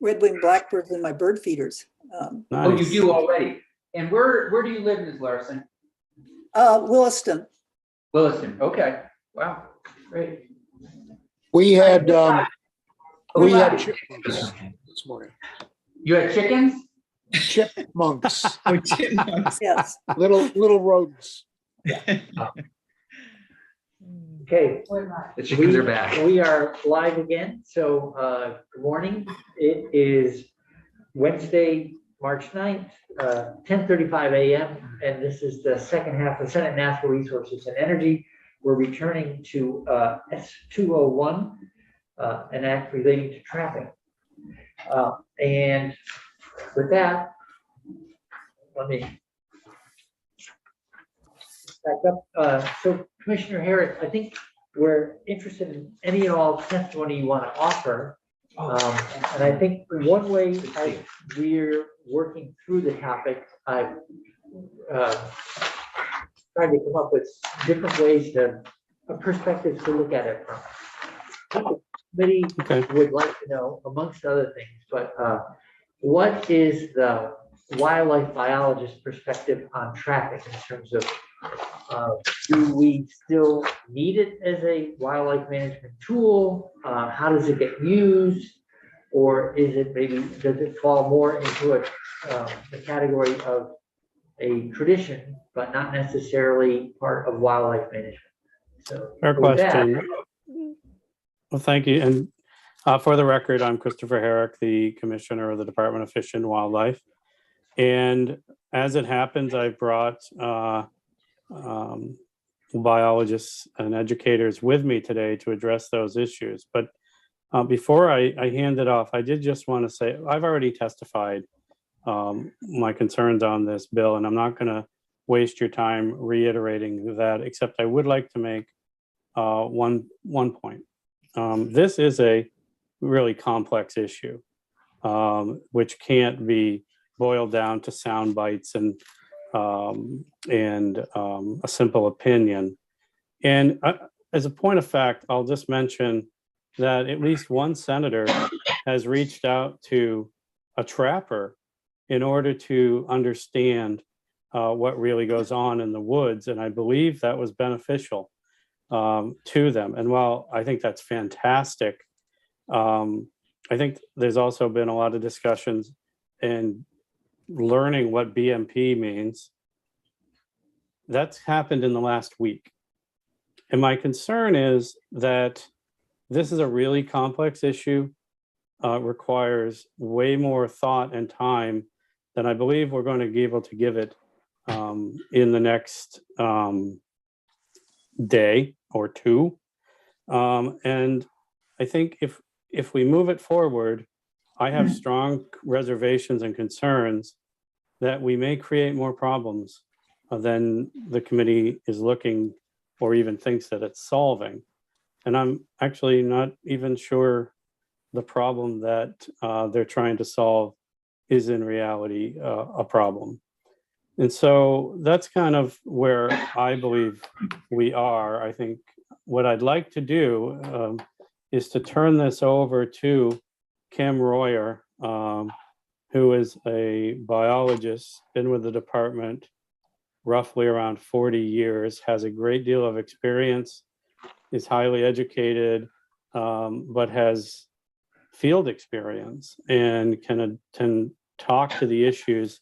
red-winged blackbirds in my bird feeders. Nice. Oh, you do already. And where do you live, Ms. Larson? Williston. Williston. Okay. Wow. Great. We had chipmunks this morning. You had chickens? Chipmunks. Oh, chipmunks. Yes. Little rodents. Okay. The chickens are back. We are live again. So good morning. It is Wednesday, March 9th, 10:35 a.m. And this is the second half of Senate Natural Resources and Energy. We're returning to S201, an act relating to trapping. And with that, let me back up. So Commissioner Herrick, I think we're interested in any and all testimony you want to offer. And I think one way we're working through the topic, I've tried to come up with different ways perspectives to look at it from. The committee would like to know, amongst other things, but what is the wildlife biologist perspective on trapping in terms of do we still need it as a wildlife management tool? How does it get used? Or is it does it fall more into the category of a tradition, but not necessarily part of wildlife management? So, fair question. Well, thank you. And for the record, I'm Christopher Herrick, the Commissioner of the Department of Fish and Wildlife. And as it happens, I brought biologists and educators with me today to address those issues. But before I hand it off, I did just want to say, I've already testified my concerns on this bill, and I'm not going to waste your time reiterating that, except I would like to make one point. This is a really complex issue, which can't be boiled down to sound bites and a simple opinion. And as a point of fact, I'll just mention that at least one senator has reached out to a trapper in order to understand what really goes on in the woods. And I believe that was beneficial to them. And while I think that's fantastic, I think there's also been a lot of discussions and learning what BMP means. That's happened in the last week. And my concern is that this is a really complex issue, requires way more thought and time than I believe we're going to be able to give it in the next day or two. And I think if we move it forward, I have strong reservations and concerns that we may create more problems than the committee is looking or even thinks that it's solving. And I'm actually not even sure the problem that they're trying to solve is in reality a problem. And so that's kind of where I believe we are. I think what I'd like to do is to turn this over to Kim Royer, who is a biologist, been with the department roughly around 40 years, has a great deal of experience, is highly educated, but has field experience and can talk to the issues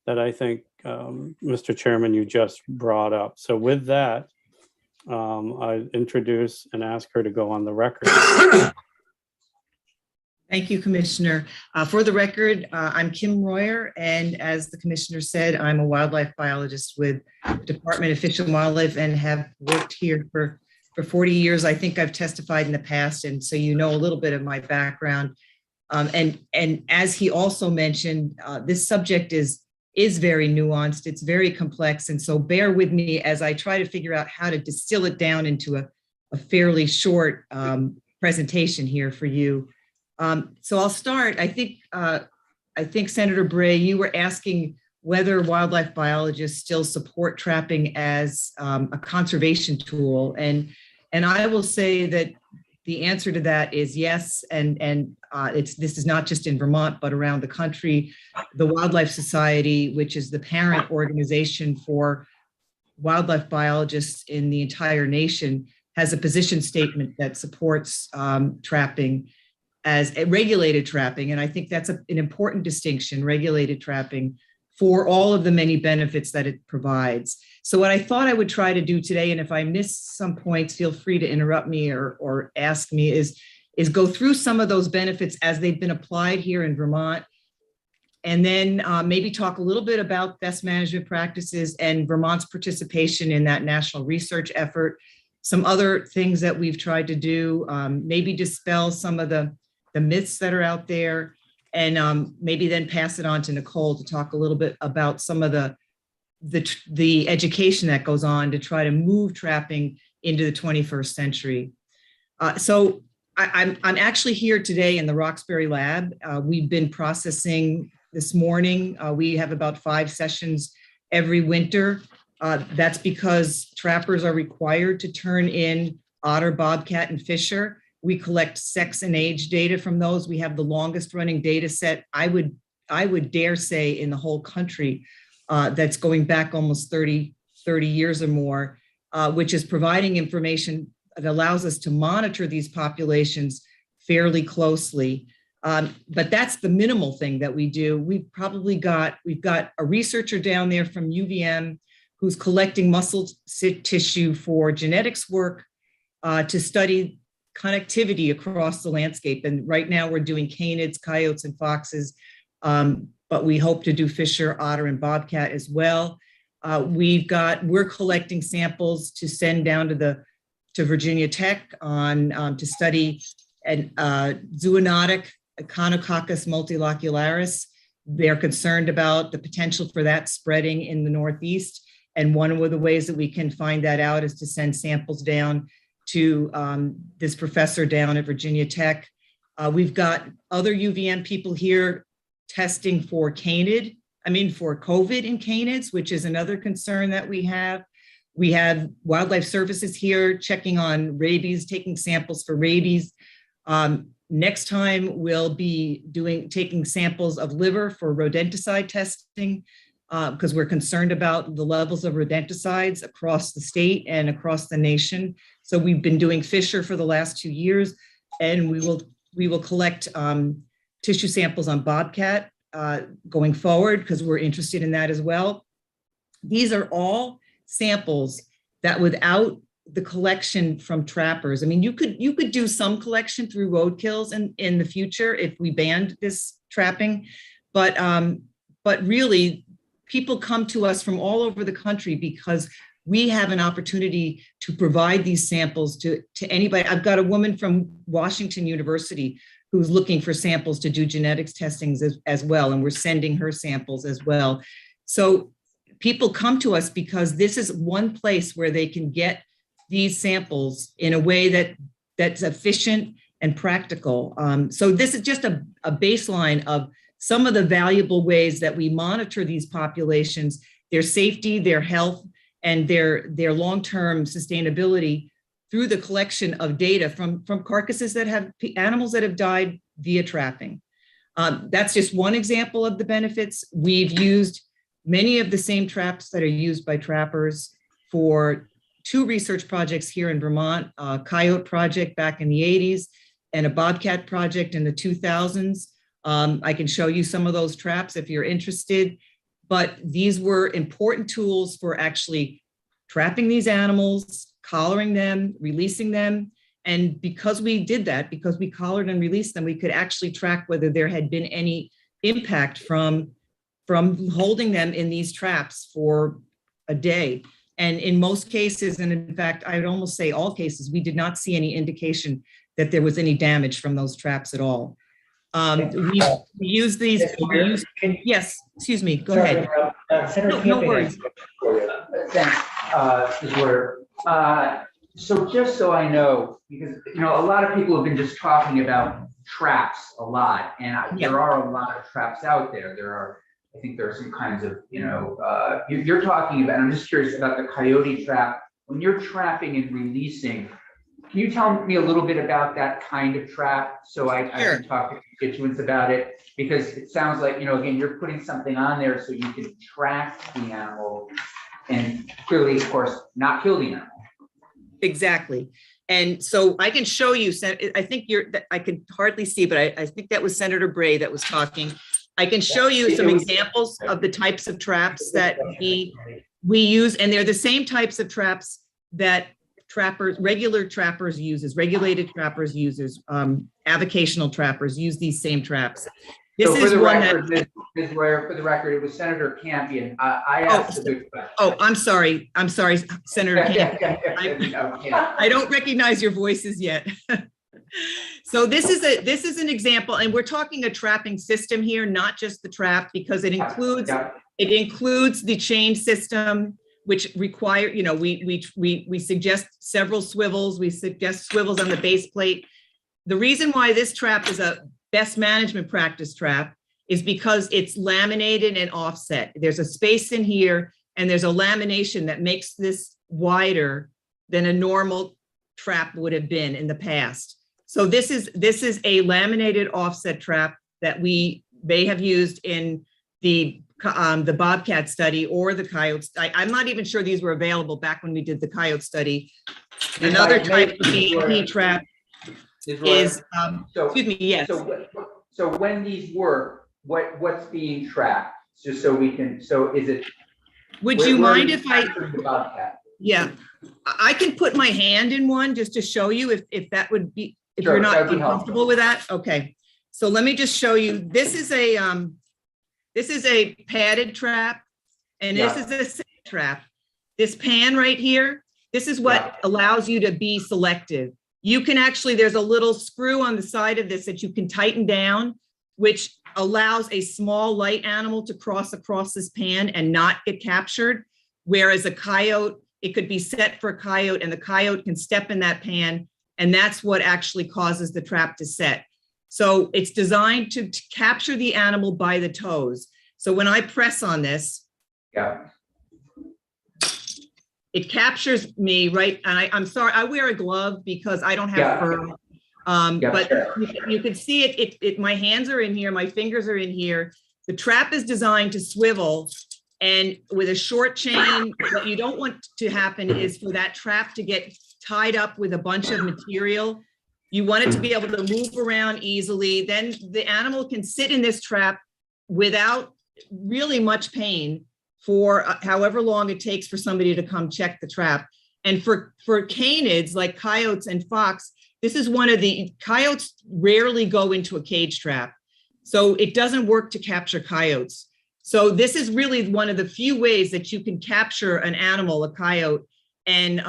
that I think, Mr. Chairman, you just brought up. So with that, I introduce and ask her to go on the record. Thank you, Commissioner. For the record, I'm Kim Royer, and as the Commissioner said, I'm a wildlife biologist with the Department of Fish and Wildlife and have worked here for 40 years. I think I've testified in the past, and so you know a little bit of my background. And as he also mentioned, this subject is very nuanced. It's very complex, and so bear with me as I try to figure out how to distill it down into a fairly short presentation here for you. So I'll start. I think Senator Bray, you were asking whether wildlife biologists still support trapping as a conservation tool, and I will say that the answer to that is yes. And this is not just in Vermont, but around the country. The Wildlife Society, which is the parent organization for wildlife biologists in the entire nation, has a position statement that supports trapping as a regulated trapping. And I think that's an important distinction, regulated trapping, for all of the many benefits that it provides. So what I thought I would try to do today, and if I miss some points, feel free to interrupt me or ask me, is go through some of those benefits as they've been applied here in Vermont, and then maybe talk a little bit about best management practices and Vermont's participation in that national research effort, some other things that we've tried to do, maybe dispel some of the myths that are out there, and maybe then pass it on to Nicole to talk a little bit about some of the education that goes on to try to move trapping into the 21st century. So I'm actually here today in the Roxbury lab. We've been processing this morning. We have about 5 sessions every winter. That's because trappers are required to turn in otter, bobcat, and fisher. We collect sex and age data from those. We have the longest running data set, I would dare say, in the whole country, that's going back almost 30 years or more, which is providing information that allows us to monitor these populations fairly closely. But that's the minimal thing that we do. We've got a researcher down there from UVM who's collecting muscle tissue for genetics work to study connectivity across the landscape. And right now we're doing canids, coyotes, and foxes, but we hope to do fisher, otter, and bobcat as well. We're collecting samples to send down to Virginia Tech to study an zoonotic Echinococcus multilocularis. They're concerned about the potential for that spreading in the Northeast. And one of the ways that we can find that out is to send samples down to this professor down at Virginia Tech. We've got other UVM people here testing for for COVID in canids, which is another concern that we have. We have wildlife services here checking on rabies, taking samples for rabies. Next time we'll be taking samples of liver for rodenticide testing, because we're concerned about the levels of rodenticides across the state and across the nation. So we've been doing fisher for the last 2 years, and we will collect tissue samples on bobcat going forward, because we're interested in that as well. These are all samples that, without the collection from trappers, I mean, you could do some collection through roadkills in the future if we banned this trapping, but really, people come to us from all over the country because we have an opportunity to provide these samples to anybody. I've got a woman from Washington University who's looking for samples to do genetics testings as well, and we're sending her samples as well. So people come to us because this is one place where they can get these samples in a way that's efficient and practical. So this is just a baseline of some of the valuable ways that we monitor these populations, their safety, their health, and their long-term sustainability through the collection of data from carcasses that have animals that have died via trapping. That's just one example of the benefits. We've used many of the same traps that are used by trappers for 2 research projects here in Vermont, a coyote project back in the 80s and a bobcat project in the 2000s. I can show you some of those traps if you're interested, but these were important tools for actually trapping these animals, collaring them, releasing them. And because we did that, because we collared and released them, we could actually track whether there had been any impact from holding them in these traps for a day. And in most cases, and in fact, I would almost say all cases, we did not see any indication that there was any damage from those traps at all. We use these. Yes, excuse me. Go ahead. No worries. Thanks, Ms. Warder. So just so I know, because a lot of people have been just talking about traps a lot, and there are a lot of traps out there. I think there are some kinds of, you're talking about, and I'm just curious about the coyote trap. When you're trapping and releasing, Can you tell me a little bit about that kind of trap so I Sure. can talk to constituents about it? Because it sounds like, again, you're putting something on there so you can track the animal and clearly, of course, not kill the animal. Exactly. And so I can show you, I think I can hardly see, but I think that was Senator Bray that was talking. I can show you some examples of the types of traps that we use, and they're the same types of traps that regular trappers uses, regulated trappers uses, avocational trappers use these same traps. This so is one record, that. Ms. Royer, for the record, it was Senator Campion. I asked a good question. Oh, I'm sorry, Senator Campion. Yeah. I don't recognize your voices yet. So this is an example, and we're talking a trapping system here, not just the trap, because it includes the chain system, which require, we suggest several swivels. We suggest swivels on the base plate. The reason why this trap is a best management practice trap is because it's laminated and offset. There's a space in here, and there's a lamination that makes this wider than a normal trap would have been in the past. So this is a laminated offset trap that we may have used in the bobcat study or the coyote. I'm not even sure these were available back when we did the coyote study. Another type of BEP trap is, excuse me, yes. So when these work, what's being tracked? Just so we can, so is it? Would you mind if I? The bobcat? Yeah, I can put my hand in one just to show you if that would be, if Sure, you're not that'd be uncomfortable with that. Okay, so let me just show you. This is a padded trap, and this is a set trap. This pan right here, this is what allows you to be selective. You can actually, there's a little screw on the side of this that you can tighten down, which allows a small light animal to cross across this pan and not get captured. Whereas a coyote, it could be set for a coyote, and the coyote can step in that pan, and that's what actually causes the trap to set. So it's designed to capture the animal by the toes. So when I press on this, it captures me right, and I'm sorry, I wear a glove because I don't have fur. But you can see it, my hands are in here, my fingers are in here. The trap is designed to swivel, and with a short chain, what you don't want to happen is for that trap to get tied up with a bunch of material. You want it to be able to move around easily. Then the animal can sit in this trap without really much pain for however long it takes for somebody to come check the trap. And for canids like coyotes and fox, this is one of the, coyotes rarely go into a cage trap. So it doesn't work to capture coyotes. So this is really one of the few ways that you can capture an animal, a coyote, and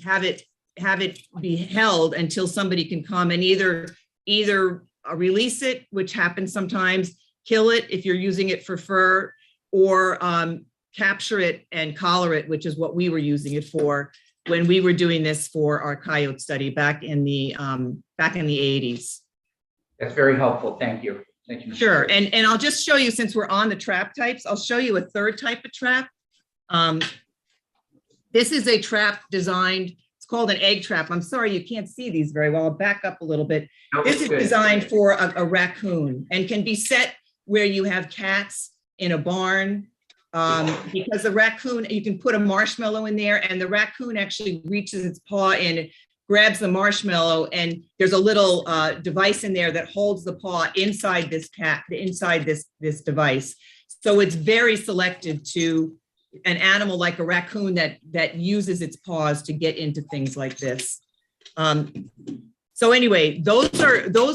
have it be held until somebody can come and either release it, which happens sometimes, kill it if you're using it for fur, or capture it and collar it, which is what we were using it for when we were doing this for our coyote study back in the 80s. That's very helpful. Thank you. Thank you. Sure. And I'll just show you, since we're on the trap types, I'll show you a third type of trap. This is a trap designed, it's called an egg trap. I'm sorry, you can't see these very well. I'll back up a little bit. This is designed for a raccoon and can be set where you have cats in a barn. Because the raccoon, you can put a marshmallow in there, and the raccoon actually reaches its paw in, grabs the marshmallow, and there's a little device in there that holds the paw inside this this device. So it's very selective to an animal like a raccoon that uses its paws to get into things like this. So anyway, those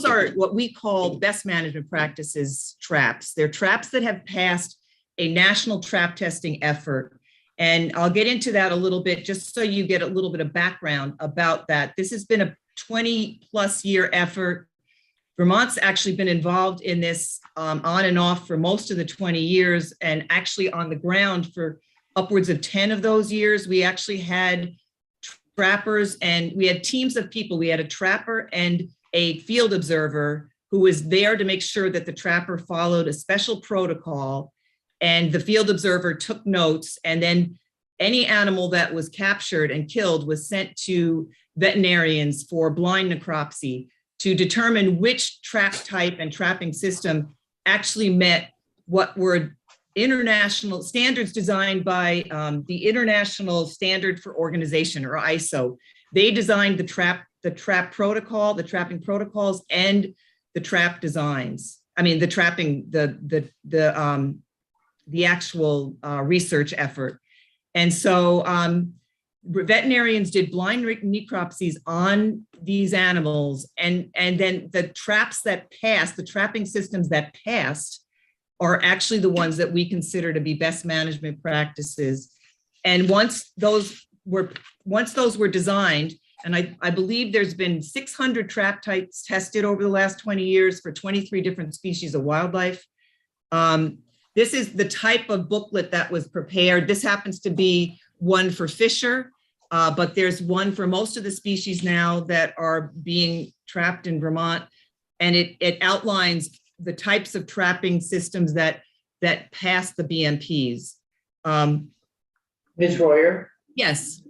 are what we call best management practices traps. They're traps that have passed a national trap testing effort. And I'll get into that a little bit, just so you get a little bit of background about that. This has been a 20+ year effort. Vermont's actually been involved in this on and off for most of the 20 years, and actually on the ground for upwards of 10 of those years. We actually had trappers, and we had teams of people. We had a trapper and a field observer who was there to make sure that the trapper followed a special protocol, and the field observer took notes, and then any animal that was captured and killed was sent to veterinarians for blind necropsy to determine which trap type and trapping system actually met what were international standards designed by the International Standard for Organization, or ISO. They designed the trap protocol, the trapping protocols, and the trap designs. I mean, the trapping, the actual research effort. And so veterinarians did blind necropsies on these animals, and then the traps that passed, the trapping systems that passed, are actually the ones that we consider to be best management practices. And once those were designed, and I believe there's been 600 trap types tested over the last 20 years for 23 different species of wildlife. This is the type of booklet that was prepared. This happens to be one for Fisher, but there's one for most of the species now that are being trapped in Vermont. And it outlines the types of trapping systems that pass the BMPs. Ms. Royer, Yes.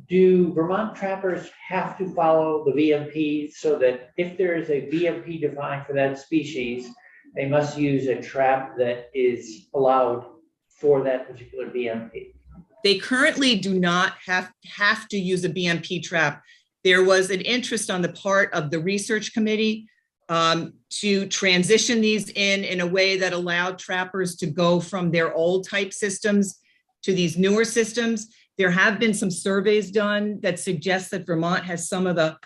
do Vermont trappers have to follow the VMP so that if there is a VMP defined for that species, they must use a trap that is allowed for that particular VMP? They currently do not have to use a BMP trap. There was an interest on the part of the research committee to transition these in a way that allowed trappers to go from their old type systems to these newer systems. There have been some surveys done that suggest that Vermont has some of the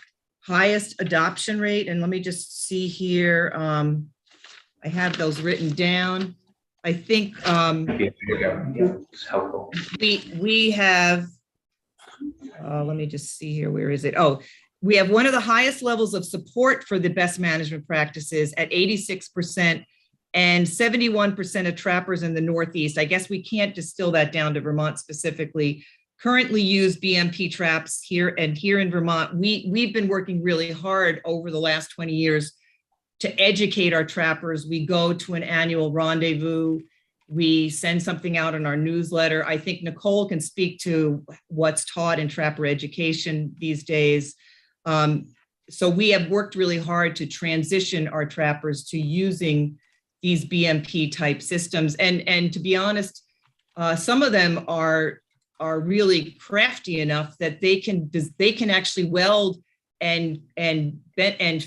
highest adoption rate. And let me just see here. I have those written down. I think It's helpful. we have, let me just see here, where is it? Oh, we have one of the highest levels of support for the best management practices at 86%, and 71% of trappers in the Northeast. I guess we can't distill that down to Vermont specifically, currently use BMP traps here. And here in Vermont, we've been working really hard over the last 20 years to educate our trappers. We go to an annual rendezvous. We send something out in our newsletter. I think Nicole can speak to what's taught in trapper education these days. So we have worked really hard to transition our trappers to using these BMP type systems. And to be honest, some of them are really crafty enough that they can actually weld and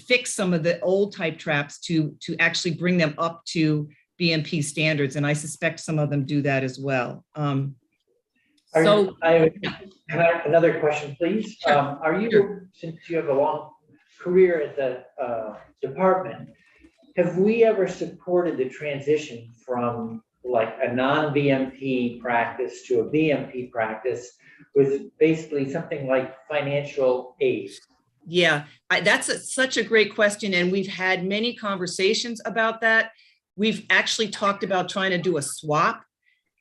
fix some of the old type traps to actually bring them up to BMP standards. And I suspect some of them do that as well. I have another question, please. Sure. Since you have a long career at the department, have we ever supported the transition from like a non-BMP practice to a BMP practice with basically something like financial aid? Yeah, that's such a great question. And we've had many conversations about that. We've actually talked about trying to do a swap.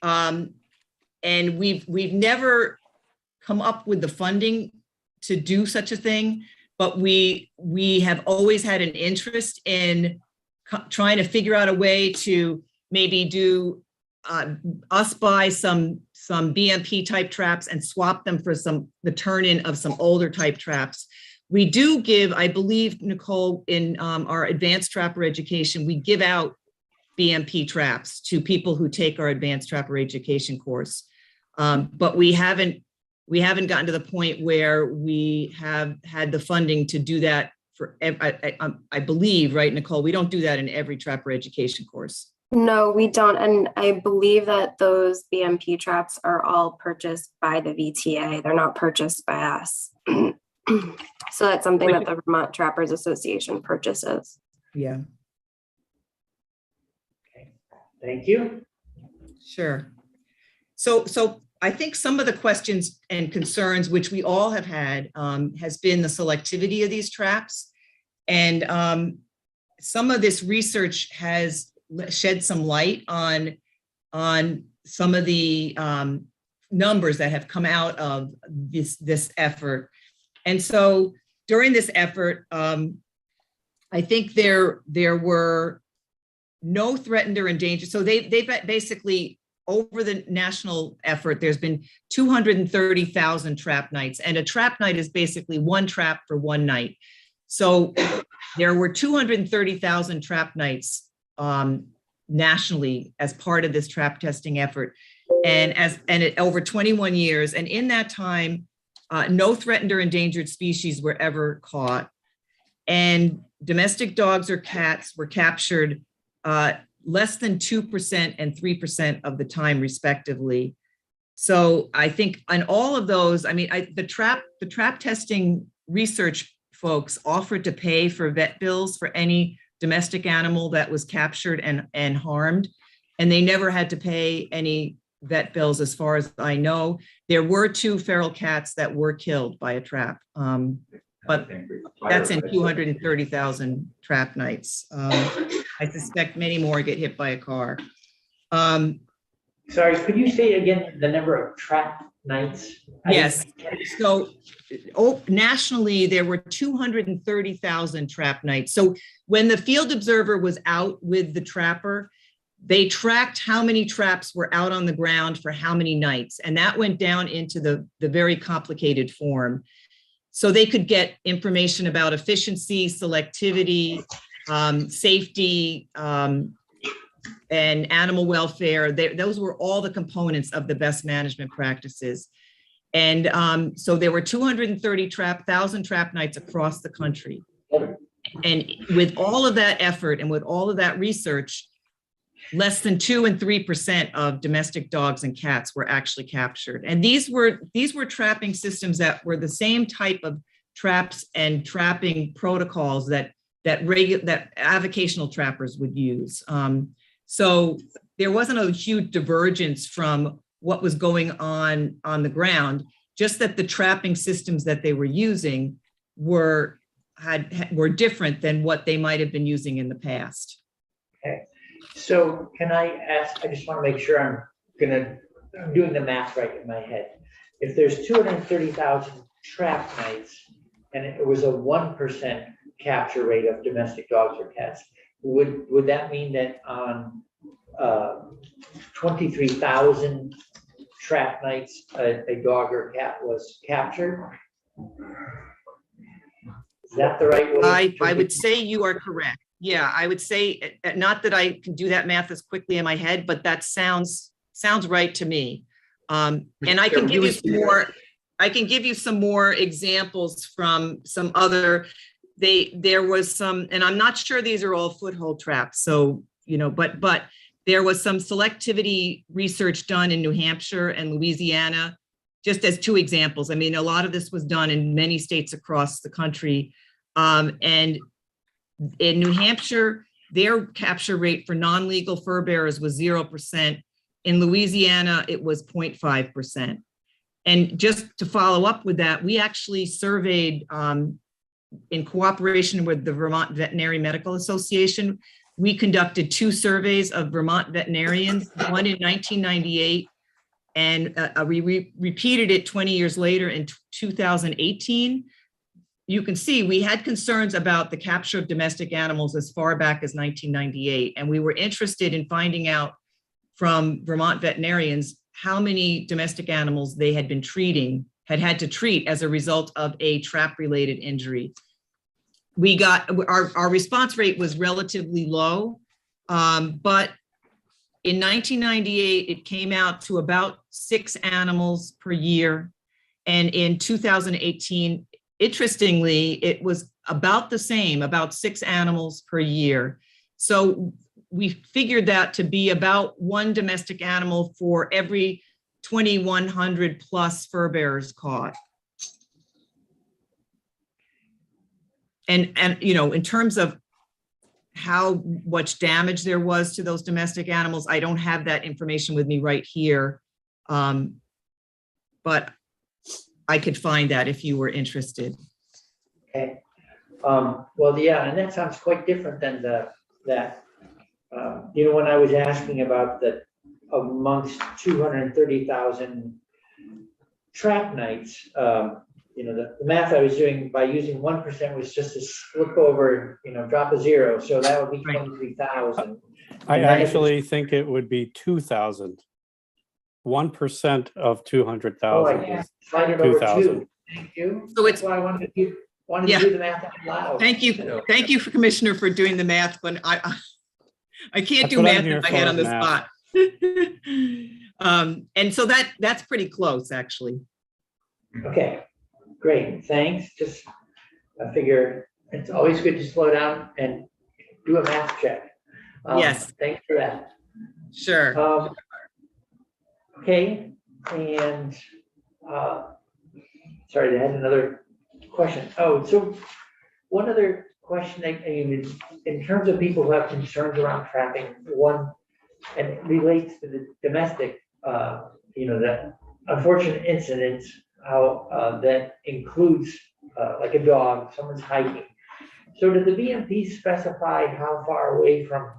And we've never come up with the funding to do such a thing, but we have always had an interest in trying to figure out a way to maybe do us buy some BMP type traps and swap them for the turn-in of some older type traps. We do give, I believe, Nicole, in our advanced trapper education, we give out BMP traps to people who take our advanced trapper education course. But we haven't gotten to the point where we have had the funding to do that for, I believe, right, Nicole, we don't do that in every trapper education course. No, we don't. And I believe that those BMP traps are all purchased by the VTA. They're not purchased by us. So that's something that the Vermont Trappers Association purchases. Yeah. Okay, thank you. Sure. So I think some of the questions and concerns, which we all have had, has been the selectivity of these traps. And some of this research has shed some light on some of the numbers that have come out of this effort. And so during this effort, I think there were no threatened or endangered. So they basically over the national effort, there's been 230,000 trap nights, and a trap night is basically one trap for one night. So there were 230,000 trap nights nationally as part of this trap testing effort, over 21 years. And in that time, no threatened or endangered species were ever caught, and domestic dogs or cats were captured less than 2% and 3% of the time, respectively. So I think on all of those, I mean, the trap testing research folks offered to pay for vet bills for any domestic animal that was captured and harmed, and they never had to pay any vet bills, as far as I know. There were 2 feral cats that were killed by a trap, but that's in 230,000 trap nights. I suspect many more get hit by a car. Sorry, could you say again the number of trap nights? Yes. So nationally, there were 230,000 trap nights. So when the field observer was out with the trapper, they tracked how many traps were out on the ground for how many nights. And that went down into the very complicated form. So they could get information about efficiency, selectivity, safety, and animal welfare. Those were all the components of the best management practices. And so there were 230,000 trap nights across the country. And with all of that effort and with all of that research, less than 2 and 3% of domestic dogs and cats were actually captured. And these were trapping systems that were the same type of traps and trapping protocols that avocational trappers would use. So there wasn't a huge divergence from what was going on the ground, just that the trapping systems that they were using were different than what they might have been using in the past. Okay. So can I ask, I just want to make sure I'm doing the math right in my head. If there's 230,000 trap nights and it was a 1% capture rate of domestic dogs or cats, would that mean that on 23,000 trap nights, a dog or cat was captured? Is that the right way? I would say you are correct. Yeah, I would say, not that I can do that math as quickly in my head, but that sounds right to me. And I can give you some more. I can give you some more examples from some other. There was some, and I'm not sure these are all foothold traps. So but there was some selectivity research done in New Hampshire and Louisiana, just as 2 examples. I mean, a lot of this was done in many states across the country, and in New Hampshire, their capture rate for non-legal fur bearers was 0%. In Louisiana, it was 0.5%. And just to follow up with that, we actually surveyed, in cooperation with the Vermont Veterinary Medical Association, we conducted 2 surveys of Vermont veterinarians, one in 1998, and we repeated it 20 years later in 2018. You can see we had concerns about the capture of domestic animals as far back as 1998. And we were interested in finding out from Vermont veterinarians how many domestic animals they had been had to treat as a result of a trap-related injury. We got, our response rate was relatively low, but in 1998, it came out to about 6 animals per year. And in 2018, interestingly, it was about the same, about 6 animals per year. So we figured that to be about 1 domestic animal for every 2,100 plus fur bearers caught. And in terms of how much damage there was to those domestic animals, I don't have that information with me right here, but I could find that if you were interested. Okay. Well, yeah, and that sounds quite different than when I was asking about amongst 230,000 trap nights, the math I was doing by using 1% was just to flip over, drop a 0. So that would be 23,000. I actually think it would be 2,000. 1% of Oh, 200,000 I is can't slide it over 2,000. two. Thank you. So it's- That's why I wanted to Yeah. do the math out loud. Thank you, Commissioner, for doing the math, but I can't That's do what I'm math here in my head for, on the math. spot. And so that's pretty close, actually. Okay, great, thanks. Just, I figure it's always good to slow down and do a math check. Yes. Thanks for that. Sure. Okay, and, sorry, I had another question. Oh, so one other question, I mean, in terms of people who have concerns around trapping, one, and it relates to the domestic, that unfortunate incidents, how that includes like a dog, someone's hiking. So did the BMP specify how far away from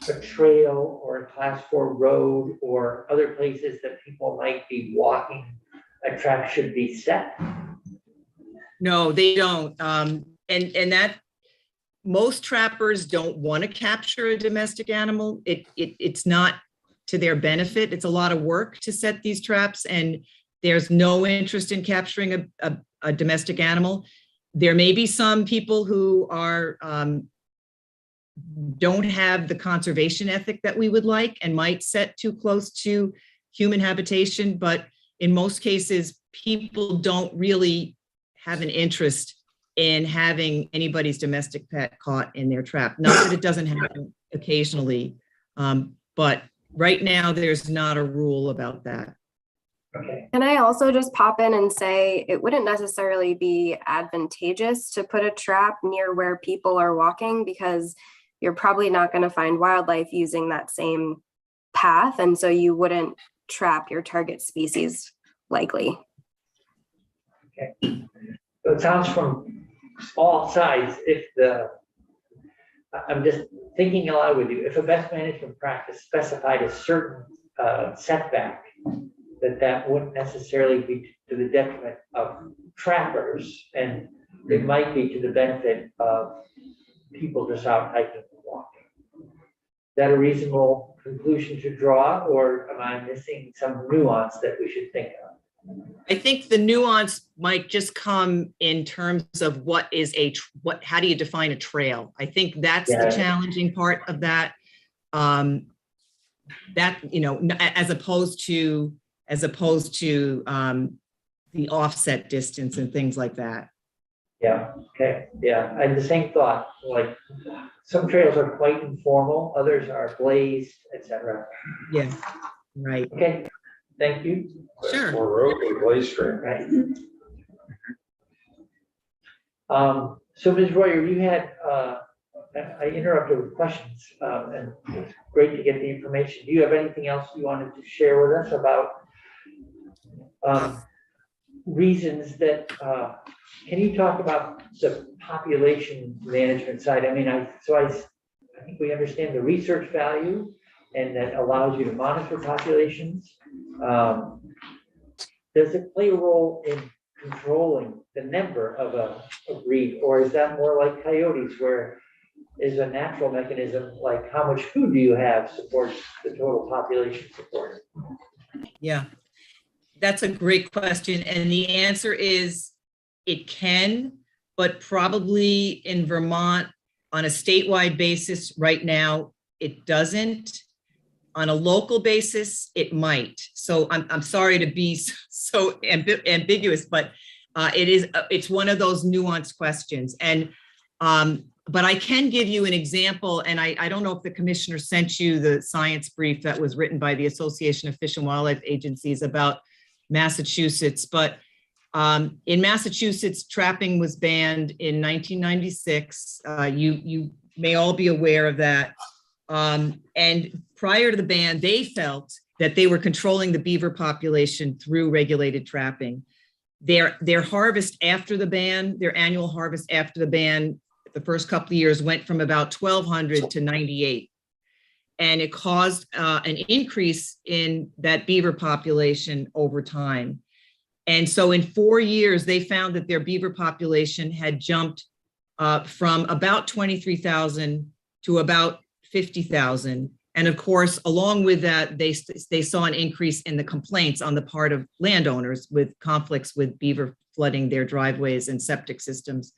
a trail or a class 4 road or other places that people might be walking a trap should be set? No, they don't. And that most trappers don't want to capture a domestic animal. It's not to their benefit. It's a lot of work to set these traps, and there's no interest in capturing a domestic animal. There may be some people who are don't have the conservation ethic that we would like and might set too close to human habitation, but in most cases, people don't really have an interest in having anybody's domestic pet caught in their trap. Not that it doesn't happen occasionally, but right now there's not a rule about that. Okay. Can I also just pop in and say it wouldn't necessarily be advantageous to put a trap near where people are walking, because you're probably not going to find wildlife using that same path. And so you wouldn't trap your target species likely. Okay. So it sounds from all sides, I'm just thinking aloud with you, if a best management practice specified a certain setback, that wouldn't necessarily be to the detriment of trappers, and it might be to the benefit of people just out hiking and walking. Is that a reasonable conclusion to draw, or am I missing some nuance that we should think of? I think the nuance might just come in terms of how do you define a trail? I think that's the challenging part of that. As opposed to the offset distance and things like that. Yeah, okay, yeah, I had the same thought, like some trails are quite informal, others are blazed, etc. Yeah, right. Okay, thank you. Sure. Or road with blaze strip. Right. So Ms. Royer, you had, I interrupted with questions, and it's great to get the information. Do you have anything else you wanted to share with us about reasons that, can you talk about the population management side? I mean, I think we understand the research value, and that allows you to monitor populations. Does it play a role in controlling the number of a breed, or is that more like coyotes, where is a natural mechanism, like how much food do you have supports the total population support? Yeah, that's a great question. And the answer is it can, but probably in Vermont on a statewide basis right now, it doesn't. On a local basis, it might. So I'm sorry to be so ambiguous, but it's one of those nuanced questions. And but I can give you an example, and I don't know if the commissioner sent you the science brief that was written by the Association of Fish and Wildlife Agencies about Massachusetts, but in Massachusetts, trapping was banned in 1996. You may all be aware of that. And prior to the ban, they felt that they were controlling the beaver population through regulated trapping. Their harvest after the ban, their annual harvest after the ban, the first couple of years went from about 1,200 to 98. And it caused an increase in that beaver population over time. And so in 4 years, they found that their beaver population had jumped from about 23,000 to about 50,000 And of course, along with that, they saw an increase in the complaints on the part of landowners with conflicts with beaver flooding their driveways and septic systems.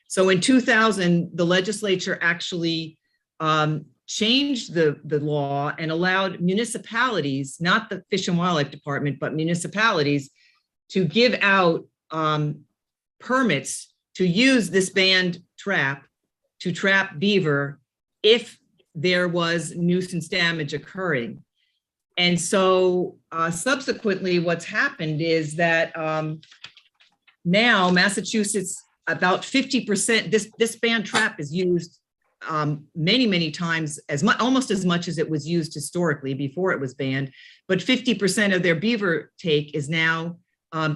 So in 2000, the legislature actually changed the law and allowed municipalities, not the Fish and Wildlife Department, but municipalities, to give out permits to use this banned trap to trap beaver if there was nuisance damage occurring. And so subsequently what's happened is that now Massachusetts, about 50%, this banned trap is used many times, almost as much as it was used historically before it was banned, but 50% of their beaver take is now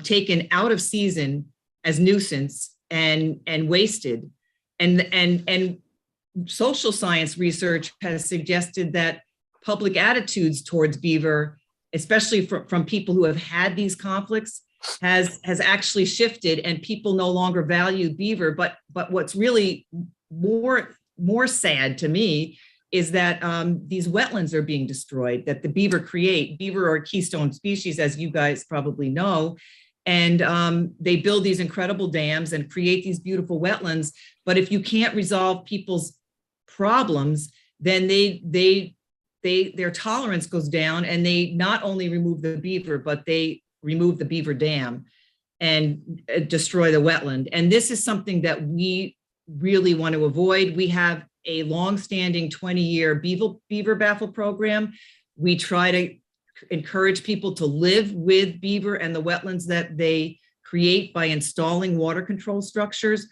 taken out of season as nuisance and wasted. And social science research has suggested that public attitudes towards beaver, especially from people who have had these conflicts, has actually shifted, and people no longer value beaver. But what's really more sad to me is that these wetlands are being destroyed, that the beaver create. Beaver are a keystone species, as you guys probably know. And they build these incredible dams and create these beautiful wetlands. But if you can't resolve people's problems, then their tolerance goes down, and they not only remove the beaver, but they remove the beaver dam and destroy the wetland. And this is something that we really want to avoid. We have a long-standing 20-year beaver baffle program. We try to encourage people to live with beaver and the wetlands that they create by installing water control structures.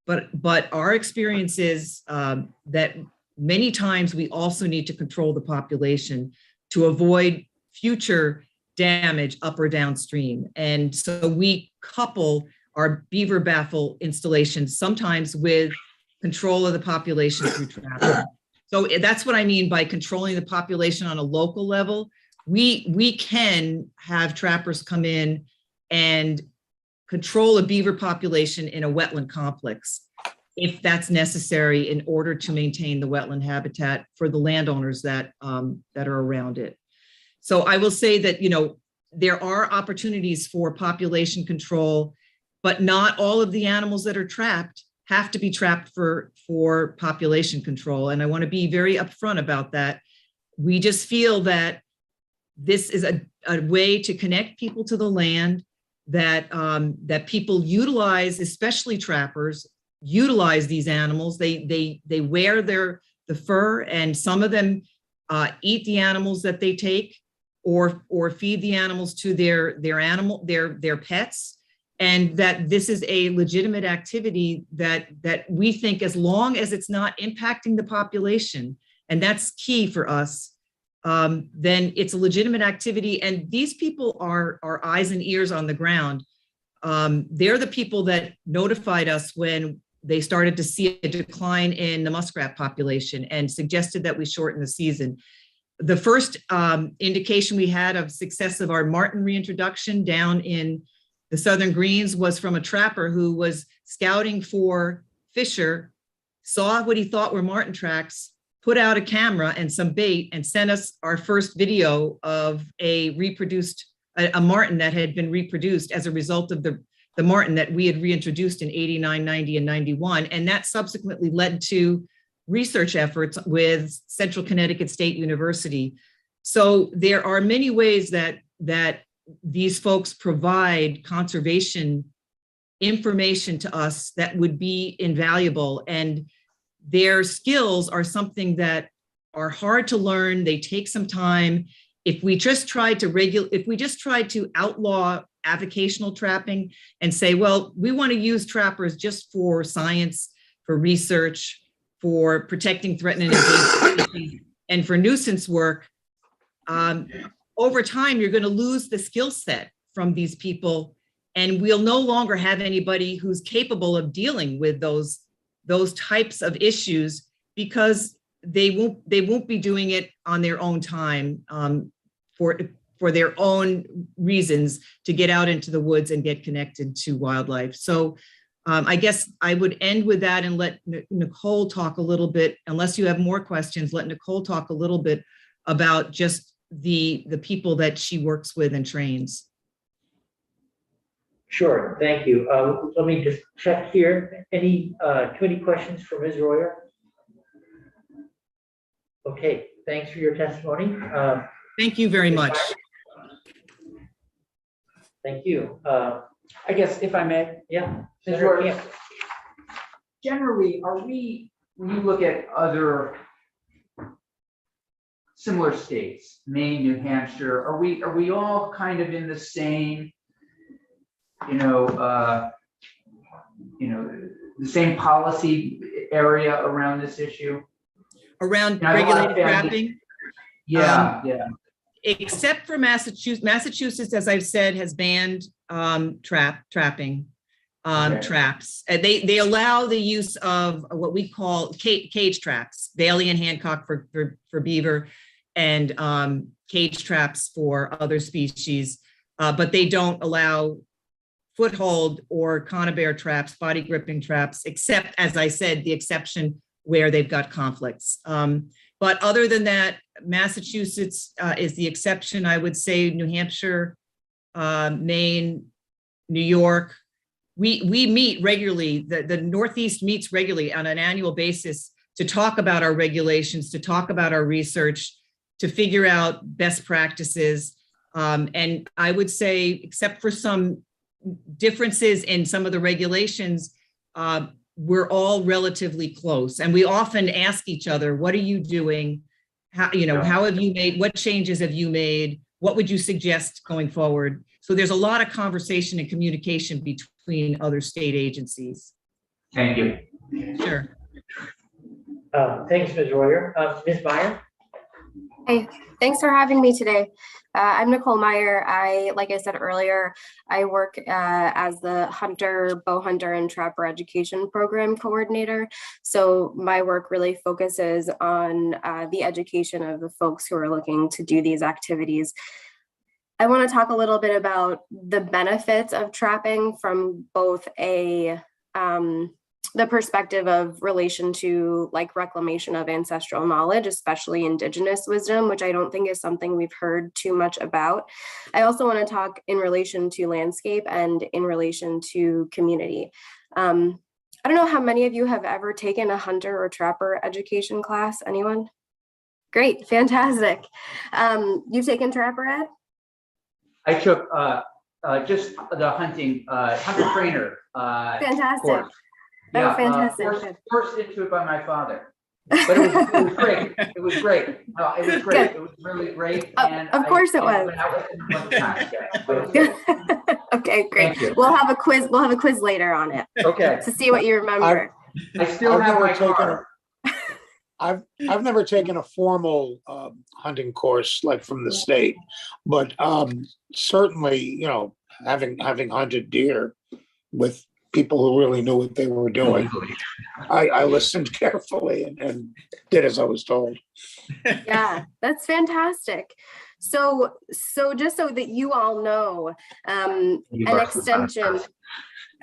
But our experience is that many times we also need to control the population to avoid future damage up or downstream. And so we couple our beaver baffle installations sometimes with control of the population through trapping. So that's what I mean by controlling the population on a local level. We can have trappers come in and control a beaver population in a wetland complex if that's necessary in order to maintain the wetland habitat for the landowners that are around it. So I will say that, there are opportunities for population control, but not all of the animals that are trapped have to be trapped for population control. And I want to be very upfront about that. We just feel that this is a way to connect people to the land, that people utilize, especially trappers, utilize these animals. They wear the fur, and some of them eat the animals that they take, or feed the animals to their pets, and that this is a legitimate activity that we think, as long as it's not impacting the population, and that's key for us, then it's a legitimate activity. And these people are eyes and ears on the ground. They're the people that notified us when they started to see a decline in the muskrat population and suggested that we shorten the season. The first indication we had of success of our marten reintroduction down in the Southern Greens was from a trapper who was scouting for Fisher, saw what he thought were marten tracks, put out a camera and some bait, and sent us our first video of a marten that had been reproduced as a result of the marten that we had reintroduced in 89, 90, and 91. And that subsequently led to research efforts with Central Connecticut State University. So there are many ways that these folks provide conservation information to us that would be invaluable. And their skills are something that are hard to learn. They take some time. If we just tried to outlaw avocational trapping and say, well, we want to use trappers just for science, for research, for protecting threatened and endangered species, and for nuisance work, over time, you're going to lose the skill set from these people, and we'll no longer have anybody who's capable of dealing with those types of issues, because they won't be doing it on their own time, for their own reasons, to get out into the woods and get connected to wildlife. So I guess I would end with that and let Nicole talk a little bit, unless you have more questions, let Nicole talk a little bit about just the people that she works with and trains. Sure, thank you. Let me just check here. Any committee questions for Ms. Royer? Okay, thanks for your testimony. Thank you very much. Thank you. I guess if I may, Yeah. Ms. Senator Royer, Camp. generally, when you look at other similar states, Maine, New Hampshire, are we all kind of in the same, the same policy area around this issue? Around I have a lot of regulated family- trapping? Yeah, yeah. Except for Massachusetts. Massachusetts, as I've said, has banned trapping. Okay. Traps. They allow the use of what we call cage traps, Bailey and Hancock for beaver, and cage traps for other species, but they don't allow foothold or conibear traps, body gripping traps, except, as I said, the exception where they've got conflicts. But other than that, Massachusetts is the exception. I would say New Hampshire, Maine, New York. We meet regularly, the Northeast meets regularly on an annual basis to talk about our regulations, to talk about our research, to figure out best practices. And I would say, except for some differences in some of the regulations, we're all relatively close. And we often ask each other, what are you doing? How have you made, what changes have you made? What would you suggest going forward? So there's a lot of conversation and communication between other state agencies. Thank you. Sure. Thanks, Ms. Royer. Ms. Meyer? Hey, thanks for having me today. I'm Nicole Meyer. Like I said earlier, I work as the bow hunter and trapper education program coordinator. So my work really focuses on the education of the folks who are looking to do these activities. I want to talk a little bit about the benefits of trapping from both the perspective of relation to like reclamation of ancestral knowledge, especially indigenous wisdom, which I don't think is something we've heard too much about. I also want to talk in relation to landscape and in relation to community. I don't know how many of you have ever taken a hunter or trapper education class. Anyone? Great, fantastic. You've taken trapper ed? I took just the hunter trainer Fantastic. course. Oh, Yeah, fantastic. forced into it by my father. But it was great. It was great. No, it was great. It was really great. And of course it was. went out with it a bunch of times, yeah. But it was good. Okay, great. Thank you. We'll have a quiz later on it Okay. to see what you remember. I still have my car. I've never taken a formal hunting course like from the state, but certainly, having hunted deer with people who really knew what they were doing, I listened carefully and did as I was told. Yeah, that's fantastic. So just so that you all know, an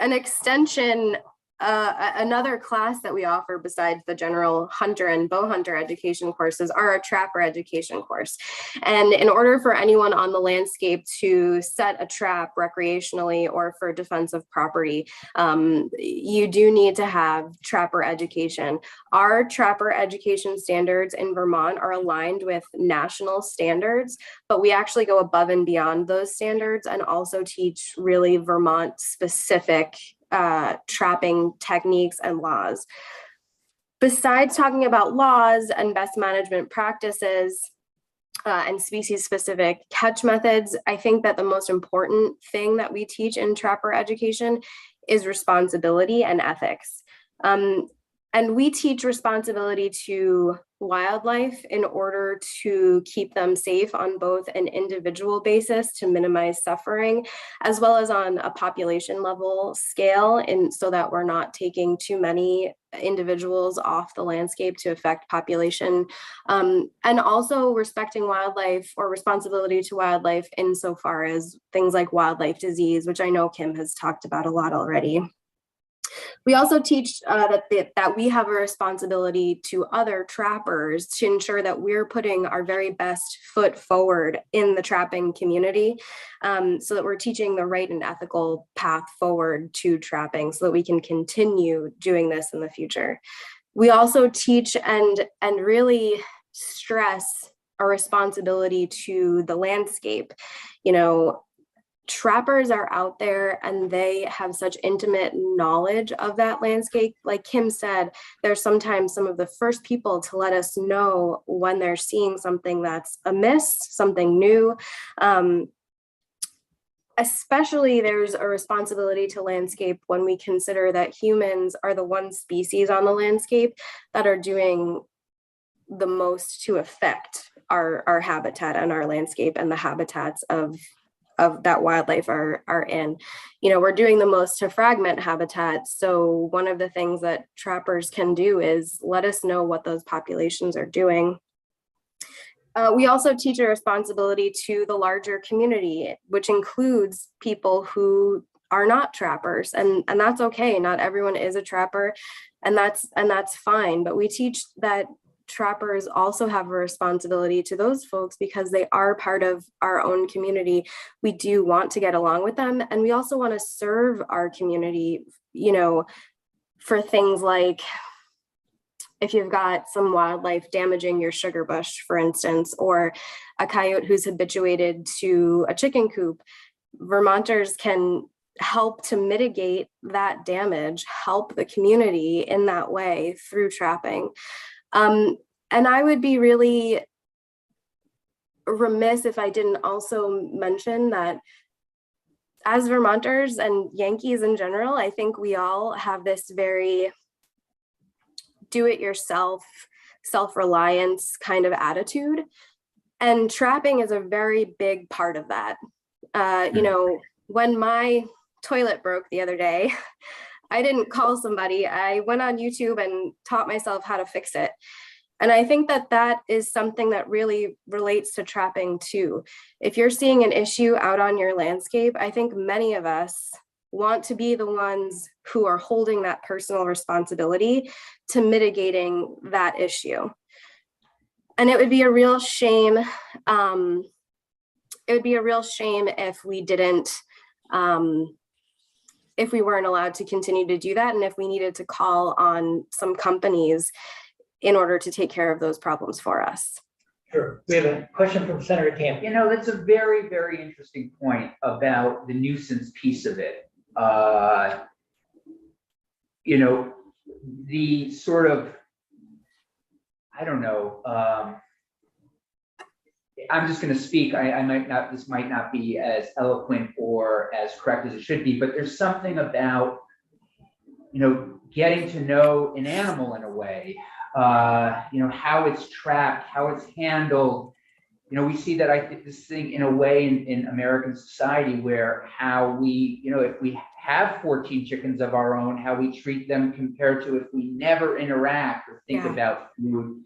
extension, another class that we offer besides the general hunter and bow hunter education courses are a trapper education course. And in order for anyone on the landscape to set a trap recreationally or for defense of property, you do need to have trapper education. Our trapper education standards in Vermont are aligned with national standards, but we actually go above and beyond those standards and also teach really Vermont specific trapping techniques and laws. Besides talking about laws and best management practices and species-specific catch methods, I think that the most important thing that we teach in trapper education is responsibility and ethics. And we teach responsibility to wildlife in order to keep them safe on both an individual basis to minimize suffering, as well as on a population level scale, and so that we're not taking too many individuals off the landscape to affect population, and also respecting wildlife or responsibility to wildlife insofar as things like wildlife disease, which I know Kim has talked about a lot already. We also teach that we have a responsibility to other trappers to ensure that we're putting our very best foot forward in the trapping community, so that we're teaching the right and ethical path forward to trapping so that we can continue doing this in the future. We also teach and really stress our responsibility to the landscape. You know, trappers are out there and they have such intimate knowledge of that landscape. Like Kim said, they're sometimes some of the first people to let us know when they're seeing something that's amiss, something new. Especially there's a responsibility to landscape when we consider that humans are the one species on the landscape that are doing the most to affect our habitat and our landscape and the habitats of that wildlife are in. You know, we're doing the most to fragment habitat. So one of the things that trappers can do is let us know what those populations are doing. We also teach a responsibility to the larger community, which includes people who are not trappers, and that's okay. Not everyone is a trapper, and that's fine. But we teach that trappers also have a responsibility to those folks because they are part of our own community. We do want to get along with them, and we also want to serve our community, you know, for things like if you've got some wildlife damaging your sugar bush, for instance, or a coyote who's habituated to a chicken coop. Vermonters can help to mitigate that damage, help the community in that way through trapping. And I would be really remiss if I didn't also mention that as Vermonters and Yankees in general, I think we all have this very do-it-yourself, self-reliance kind of attitude. And trapping is a very big part of that. You know, when my toilet broke the other day, I didn't call somebody. I went on YouTube and taught myself how to fix it. And I think that that is something that really relates to trapping too. If you're seeing an issue out on your landscape, I think many of us want to be the ones who are holding that personal responsibility to mitigating that issue. And it would be a real shame. It would be a real shame if we didn't, if we weren't allowed to continue to do that, and if we needed to call on some companies in order to take care of those problems for us. Sure. We have a question from Senator Camp. You know, that's a very, very interesting point about the nuisance piece of it. You know, the sort of, I don't know, I'm just going to speak. I might not, this might not be as eloquent or as correct as it should be, but there's something about, you know, getting to know an animal in a way, you know, how it's trapped, how it's handled. You know, we see that, I think, this thing in a way in American society where how we, you know, if we have 14 chickens of our own, how we treat them compared to if we never interact or think about food.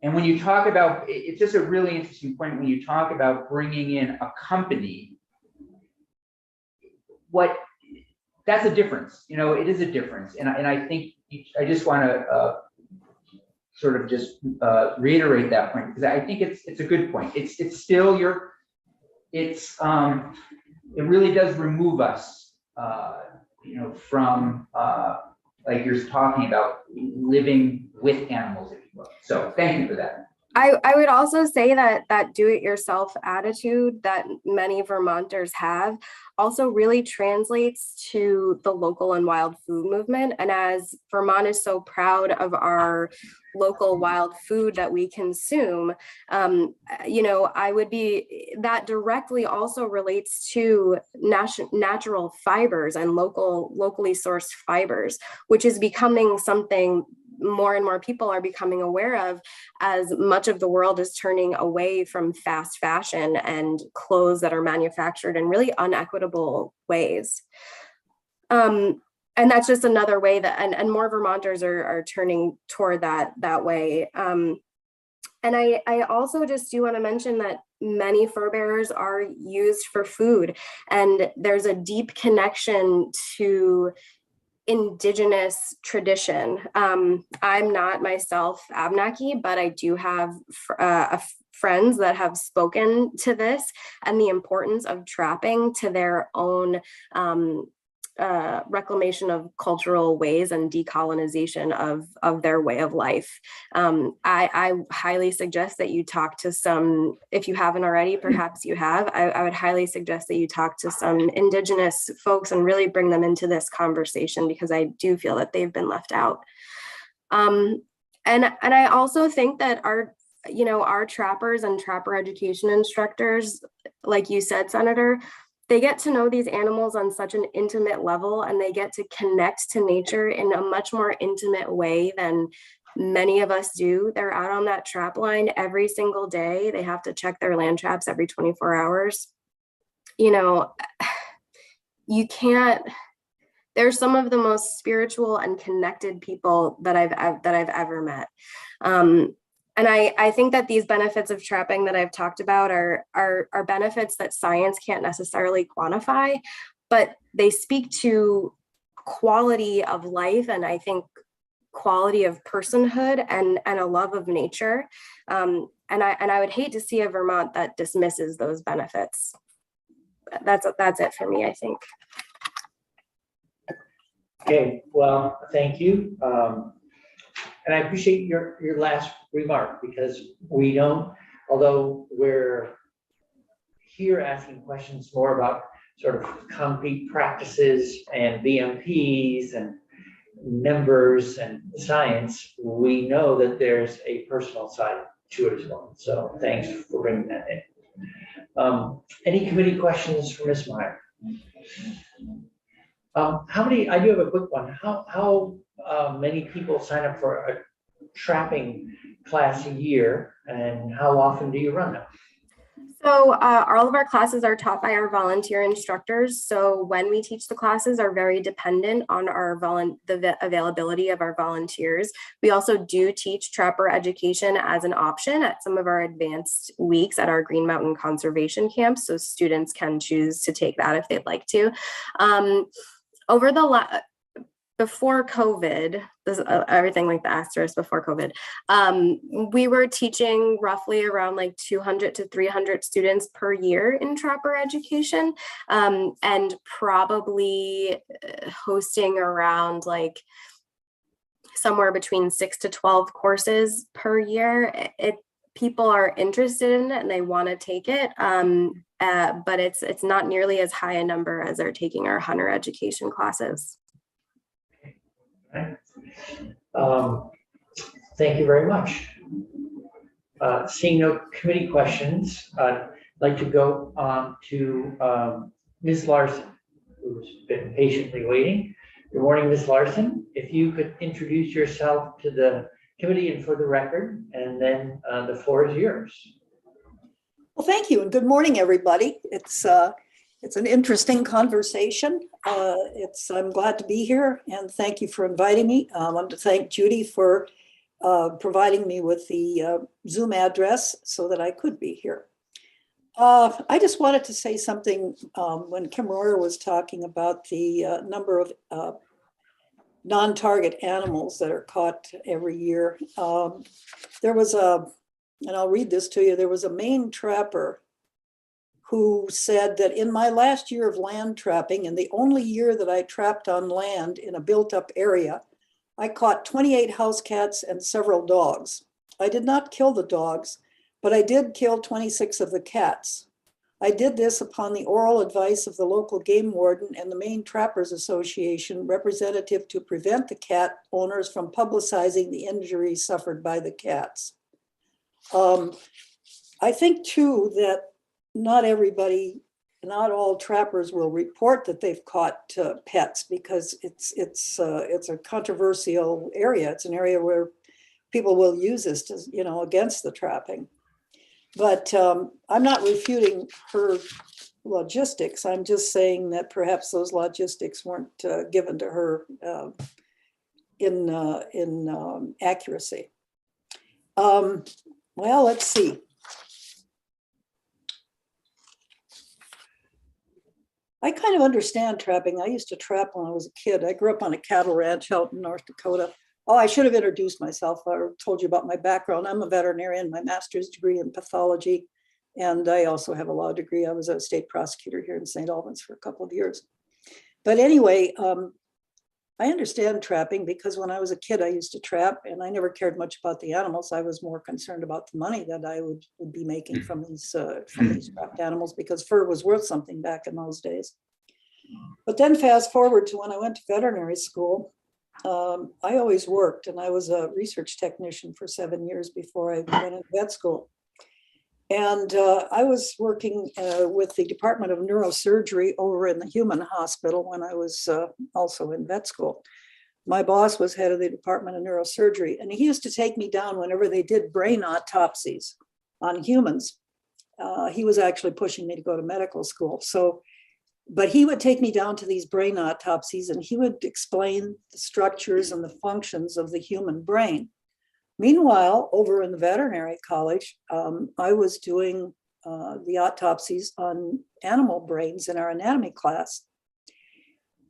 And when you talk about, it's just a really interesting point when you talk about bringing in a company, that's a difference, you know, it is a difference. And I think I just want to sort of just reiterate that point, because I think it's a good point. It's still it really does remove us, you know, from like you're talking about living with animals, if you will. So thank you for that. I would also say that that do-it-yourself attitude that many Vermonters have also really translates to the local and wild food movement. And as Vermont is so proud of our local wild food that we consume, you know, that directly also relates to natural fibers and locally sourced fibers, which is becoming something more and more people are becoming aware of, as much of the world is turning away from fast fashion and clothes that are manufactured in really unequitable ways. And that's just another way that, and more Vermonters are turning toward that way. And I also just do want to mention that many fur bearers are used for food, and there's a deep connection to indigenous tradition. I'm not myself Abenaki, but I do have friends that have spoken to this and the importance of trapping to their own reclamation of cultural ways and decolonization of their way of life. I highly suggest that you talk to some, if you haven't already, perhaps you have, I would highly suggest that you talk to some indigenous folks and really bring them into this conversation, because I do feel that they've been left out. And I also think that our trappers and trapper education instructors, like you said, Senator, they get to know these animals on such an intimate level, and they get to connect to nature in a much more intimate way than many of us do. They're out on that trap line every single day. They have to check their land traps every 24 hours. You can't, they're some of the most spiritual and connected people that I've ever met. And I think that these benefits of trapping that I've talked about are benefits that science can't necessarily quantify, but they speak to quality of life, and I think quality of personhood and a love of nature. And I would hate to see a Vermont that dismisses those benefits. That's it for me, I think. Okay, well, thank you. And I appreciate your last remark, because we don't, although we're here asking questions more about sort of concrete practices and BMPs and numbers and science, we know that there's a personal side to it as well. So thanks for bringing that in. Any committee questions for Ms. Meyer? How many, I do have a quick one. How many people sign up for a trapping class a year, and how often do you run them? So all of our classes are taught by our volunteer instructors. So when we teach the classes are very dependent on the availability of our volunteers. We also do teach trapper education as an option at some of our advanced weeks at our Green Mountain Conservation Camps. So students can choose to take that if they'd like to. Before COVID, everything like the asterisk before COVID, we were teaching roughly around like 200 to 300 students per year in trapper education, and probably hosting around like somewhere between 6 to 12 courses per year. People are interested in it and they want to take it, but it's not nearly as high a number as are taking our hunter education classes. Thank you very much. Seeing no committee questions, I'd like to go on to Ms. Larson, who's been patiently waiting. Good morning, Ms. Larson. If you could introduce yourself to the committee and for the record, and then the floor is yours. Well, thank you, and good morning, everybody. It's an interesting conversation. I'm glad to be here, and thank you for inviting me. I want to thank Judy for providing me with the Zoom address so that I could be here. I just wanted to say something when Kim Royer was talking about the number of non-target animals that are caught every year. There was and I'll read this to you, there was a Maine trapper who said that in my last year of land trapping, and the only year that I trapped on land in a built-up area, I caught 28 house cats and several dogs. I did not kill the dogs, but I did kill 26 of the cats. I did this upon the oral advice of the local game warden and the Maine Trappers Association representative to prevent the cat owners from publicizing the injuries suffered by the cats. I think too that not all trappers will report that they've caught pets, because it's a controversial area. It's an area where people will use this to, against the trapping. But I'm not refuting her logistics. I'm just saying that perhaps those logistics weren't given to her in accuracy. Well, let's see. I kind of understand trapping. I used to trap when I was a kid. I grew up on a cattle ranch out in North Dakota. Oh, I should have introduced myself or told you about my background. I'm a veterinarian, my master's degree in pathology, and I also have a law degree. I was a state prosecutor here in St. Albans for a couple of years. But anyway, I understand trapping because when I was a kid, I used to trap and I never cared much about the animals. I was more concerned about the money that I would be making from these trapped animals because fur was worth something back in those days. But then fast forward to when I went to veterinary school, I always worked and I was a research technician for 7 years before I went into vet school. And I was working with the Department of Neurosurgery over in the human hospital when I was also in vet school. My boss was head of the Department of Neurosurgery, and he used to take me down whenever they did brain autopsies on humans. He was actually pushing me to go to medical school. But he would take me down to these brain autopsies and he would explain the structures and the functions of the human brain. Meanwhile, over in the veterinary college, I was doing the autopsies on animal brains in our anatomy class.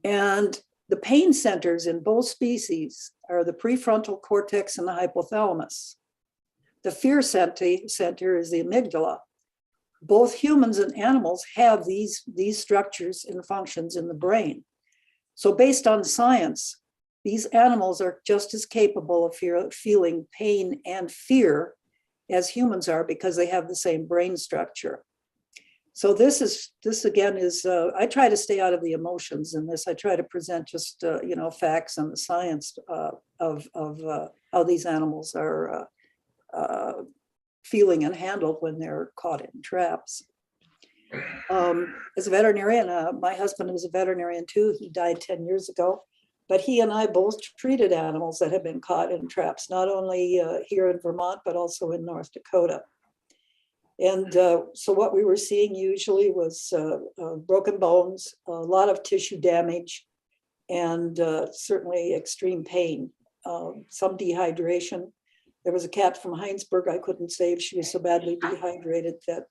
And the pain centers in both species are the prefrontal cortex and the hypothalamus. The fear center is the amygdala. Both humans and animals have these structures and functions in the brain. So based on science, these animals are just as capable of feeling pain and fear as humans are because they have the same brain structure. So this again is, I try to stay out of the emotions in this. I try to present just, facts and the science of how these animals are feeling and handled when they're caught in traps. As a veterinarian, my husband was a veterinarian too. He died 10 years ago. But he and I both treated animals that had been caught in traps, not only here in Vermont, but also in North Dakota. And so what we were seeing usually was broken bones, a lot of tissue damage, and certainly extreme pain, some dehydration. There was a cat from Heinsberg I couldn't save. She was so badly dehydrated that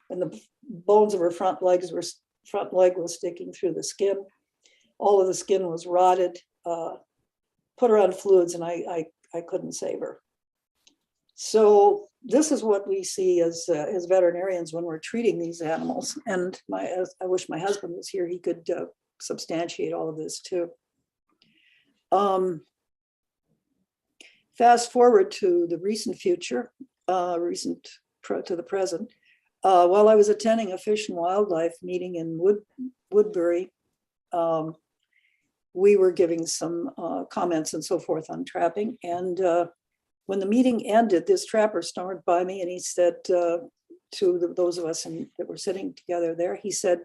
and the bones of her front leg was sticking through the skin. All of the skin was rotted, put her on fluids, and I couldn't save her. So this is what we see as veterinarians when we're treating these animals. And I wish my husband was here. He could substantiate all of this too. Fast forward to the recent future, to the present. While I was attending a fish and wildlife meeting in Woodbury, we were giving some comments and so forth on trapping. And when the meeting ended, this trapper stormed by me and he said to those of us that were sitting together there, he said,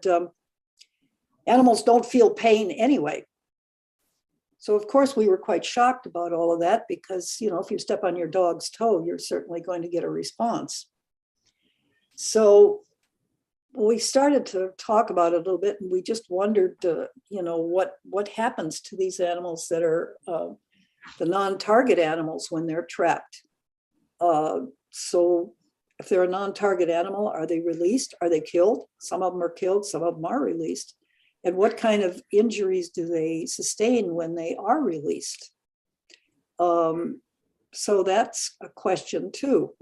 animals don't feel pain anyway. So of course we were quite shocked about all of that because, if you step on your dog's toe, you're certainly going to get a response. So we started to talk about it a little bit and we just wondered, what happens to these animals that are the non-target animals when they're trapped. So if they're a non-target animal, are they released? Are they killed? Some of them are killed, some of them are released. And what kind of injuries do they sustain when they are released? So that's a question too.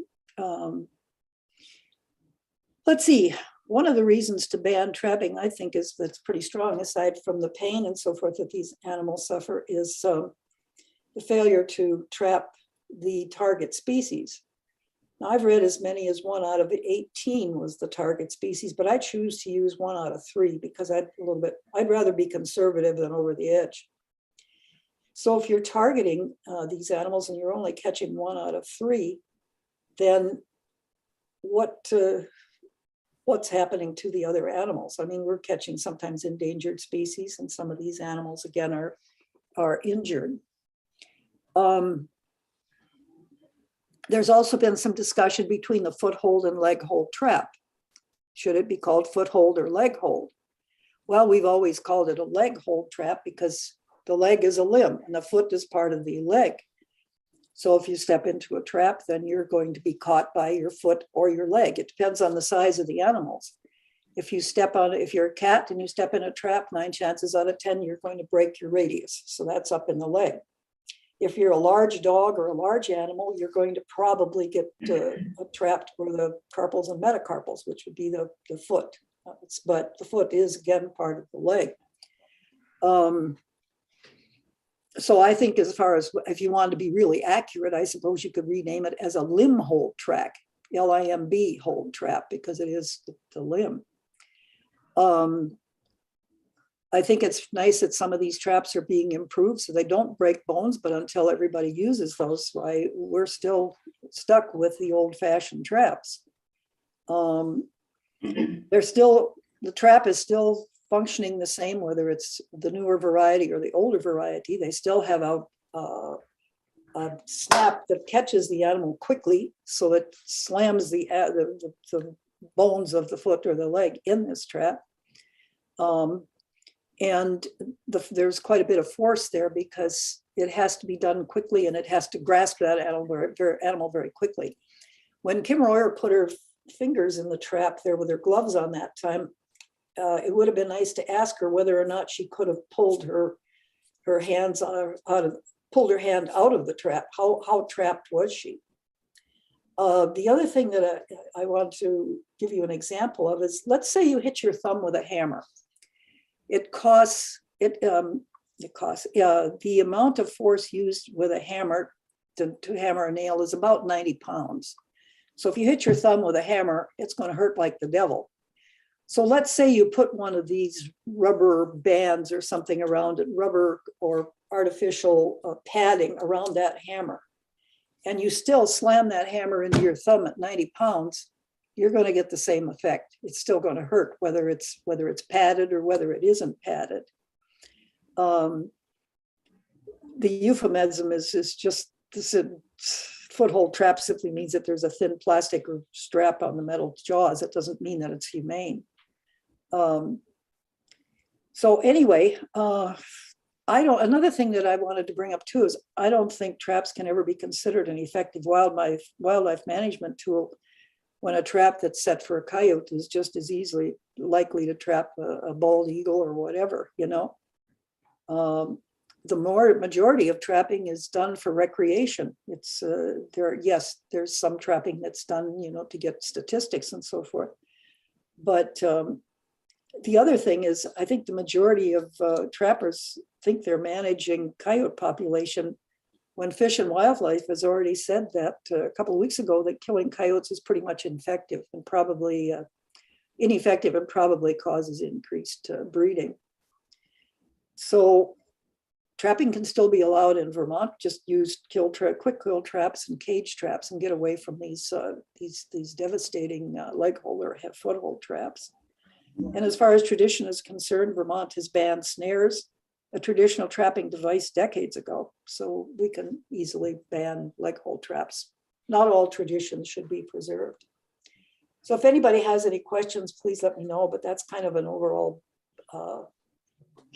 Let's see. One of the reasons to ban trapping, I think, that's pretty strong, aside from the pain and so forth that these animals suffer, is the failure to trap the target species. Now, I've read as many as 1 out of 18 was the target species, but I choose to use 1 out of 3 because I'd rather be conservative than over the edge. So if you're targeting these animals and you're only catching 1 out of 3, then what's happening to the other animals? I mean, we're catching sometimes endangered species, and some of these animals, again, are injured. There's also been some discussion between the foothold and leg hold trap. Should it be called foothold or leg hold? Well, we've always called it a leg hold trap because the leg is a limb and the foot is part of the leg. So if you step into a trap, then you're going to be caught by your foot or your leg. It depends on the size of the animals. If you're a cat and you step in a trap, 9 chances out of 10, you're going to break your radius. So that's up in the leg. If you're a large dog or a large animal, you're going to probably get trapped where the carpals and metacarpals, which would be the foot. But the foot is, again, part of the leg. So I think as far as if you wanted to be really accurate, I suppose you could rename it as a limb hold track, LIMB hold trap, because it is the limb. I think it's nice that some of these traps are being improved so they don't break bones, but until everybody uses those, we're still stuck with the old-fashioned traps. The trap is still functioning the same, whether it's the newer variety or the older variety. They still have a snap that catches the animal quickly, so it slams the bones of the foot or the leg in this trap. And there's quite a bit of force there because it has to be done quickly and it has to grasp that animal very quickly. When Kim Royer put her fingers in the trap there with her gloves on that time, it would have been nice to ask her whether or not she could have pulled her hand out of the trap. How trapped was she? The other thing that I want to give you an example of is, let's say you hit your thumb with a hammer. The amount of force used with a hammer to hammer a nail is about 90 pounds. So if you hit your thumb with a hammer, it's going to hurt like the devil. So let's say you put one of these rubber bands or something around it, rubber or artificial padding around that hammer, and you still slam that hammer into your thumb at 90 pounds, you're going to get the same effect. It's still going to hurt, whether it's padded or whether it isn't padded. The euphemism is just this. Foothold trap simply means that there's a thin plastic or strap on the metal jaws. It doesn't mean that it's humane. So anyway, another thing that I wanted to bring up too is I don't think traps can ever be considered an effective wildlife management tool when a trap that's set for a coyote is just as easily likely to trap a bald eagle or whatever, you know. The majority of trapping is done for recreation. It's there's some trapping that's done, you know, to get statistics and so forth. But the other thing is, I think the majority of trappers think they're managing coyote population when Fish and Wildlife has already said that a couple of weeks ago that killing coyotes is pretty much ineffective and probably causes increased breeding. So trapping can still be allowed in Vermont. Just use quick kill traps and cage traps and get away from these devastating leg hold or foothold traps. And as far as tradition is concerned, Vermont has banned snares, a traditional trapping device, decades ago. So we can easily ban leg hold traps. Not all traditions should be preserved. So if anybody has any questions, please let me know, but that's kind of an overall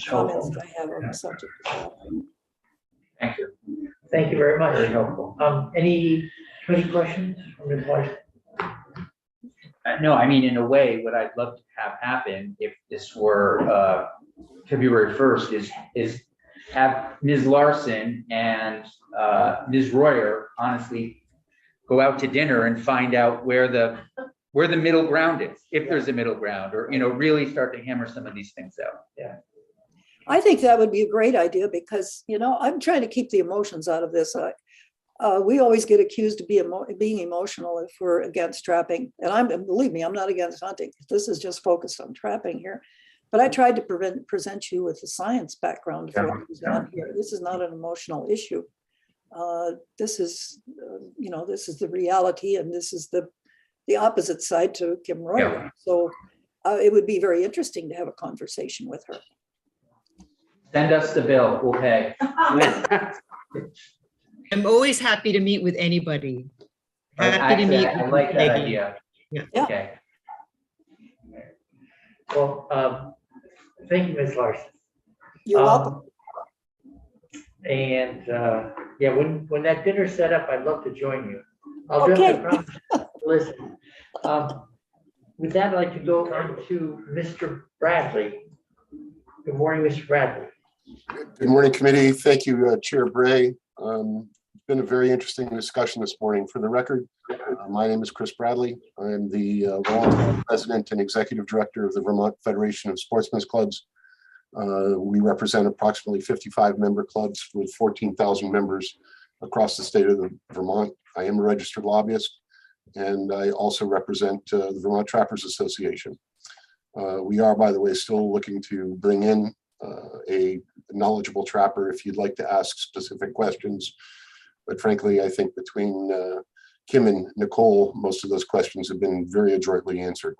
comments that I have on the subject. Thank you. Thank you very much. Very helpful. Any questions from Ms. Weiss? No, I mean, in a way, what I'd love to have happen if this were February 1st is have Ms. Larson and Ms. Royer honestly go out to dinner and find out where the middle ground is, if there's a middle ground, or, you know, really start to hammer some of these things out. Yeah. I think that would be a great idea because, you know, I'm trying to keep the emotions out of this. We always get accused of being emotional if we're against trapping. And believe me, I'm not against hunting. This is just focused on trapping here. But I tried to present you with the science background of what goes on here. This is not an emotional issue. This is, you know, this is the reality, and this is the opposite side to Kim Royer. Yeah. So it would be very interesting to have a conversation with her. Send us the bill, we'll pay. I'm always happy to meet with anybody. Happy to meet. I like that idea. Yeah. Okay. Well, thank you, Ms. Larson. You're welcome. And yeah, when that dinner's set up, I'd love to join you. I'll Okay. definitely promise to listen. With that, I'd like to go on to Mr. Bradley. Good morning, Mr. Bradley. Good morning, committee. Thank you, Chair Bray. It's been a very interesting discussion this morning. For the record, my name is Chris Bradley. I am the volunteer president and executive director of the Vermont Federation of Sportsmen Clubs. We represent approximately 55 member clubs with 14,000 members across the state of Vermont. I am a registered lobbyist, and I also represent the Vermont Trappers Association. We are, by the way, still looking to bring in a knowledgeable trapper if you'd like to ask specific questions. But frankly, I think between Kim and Nicole, most of those questions have been very adroitly answered.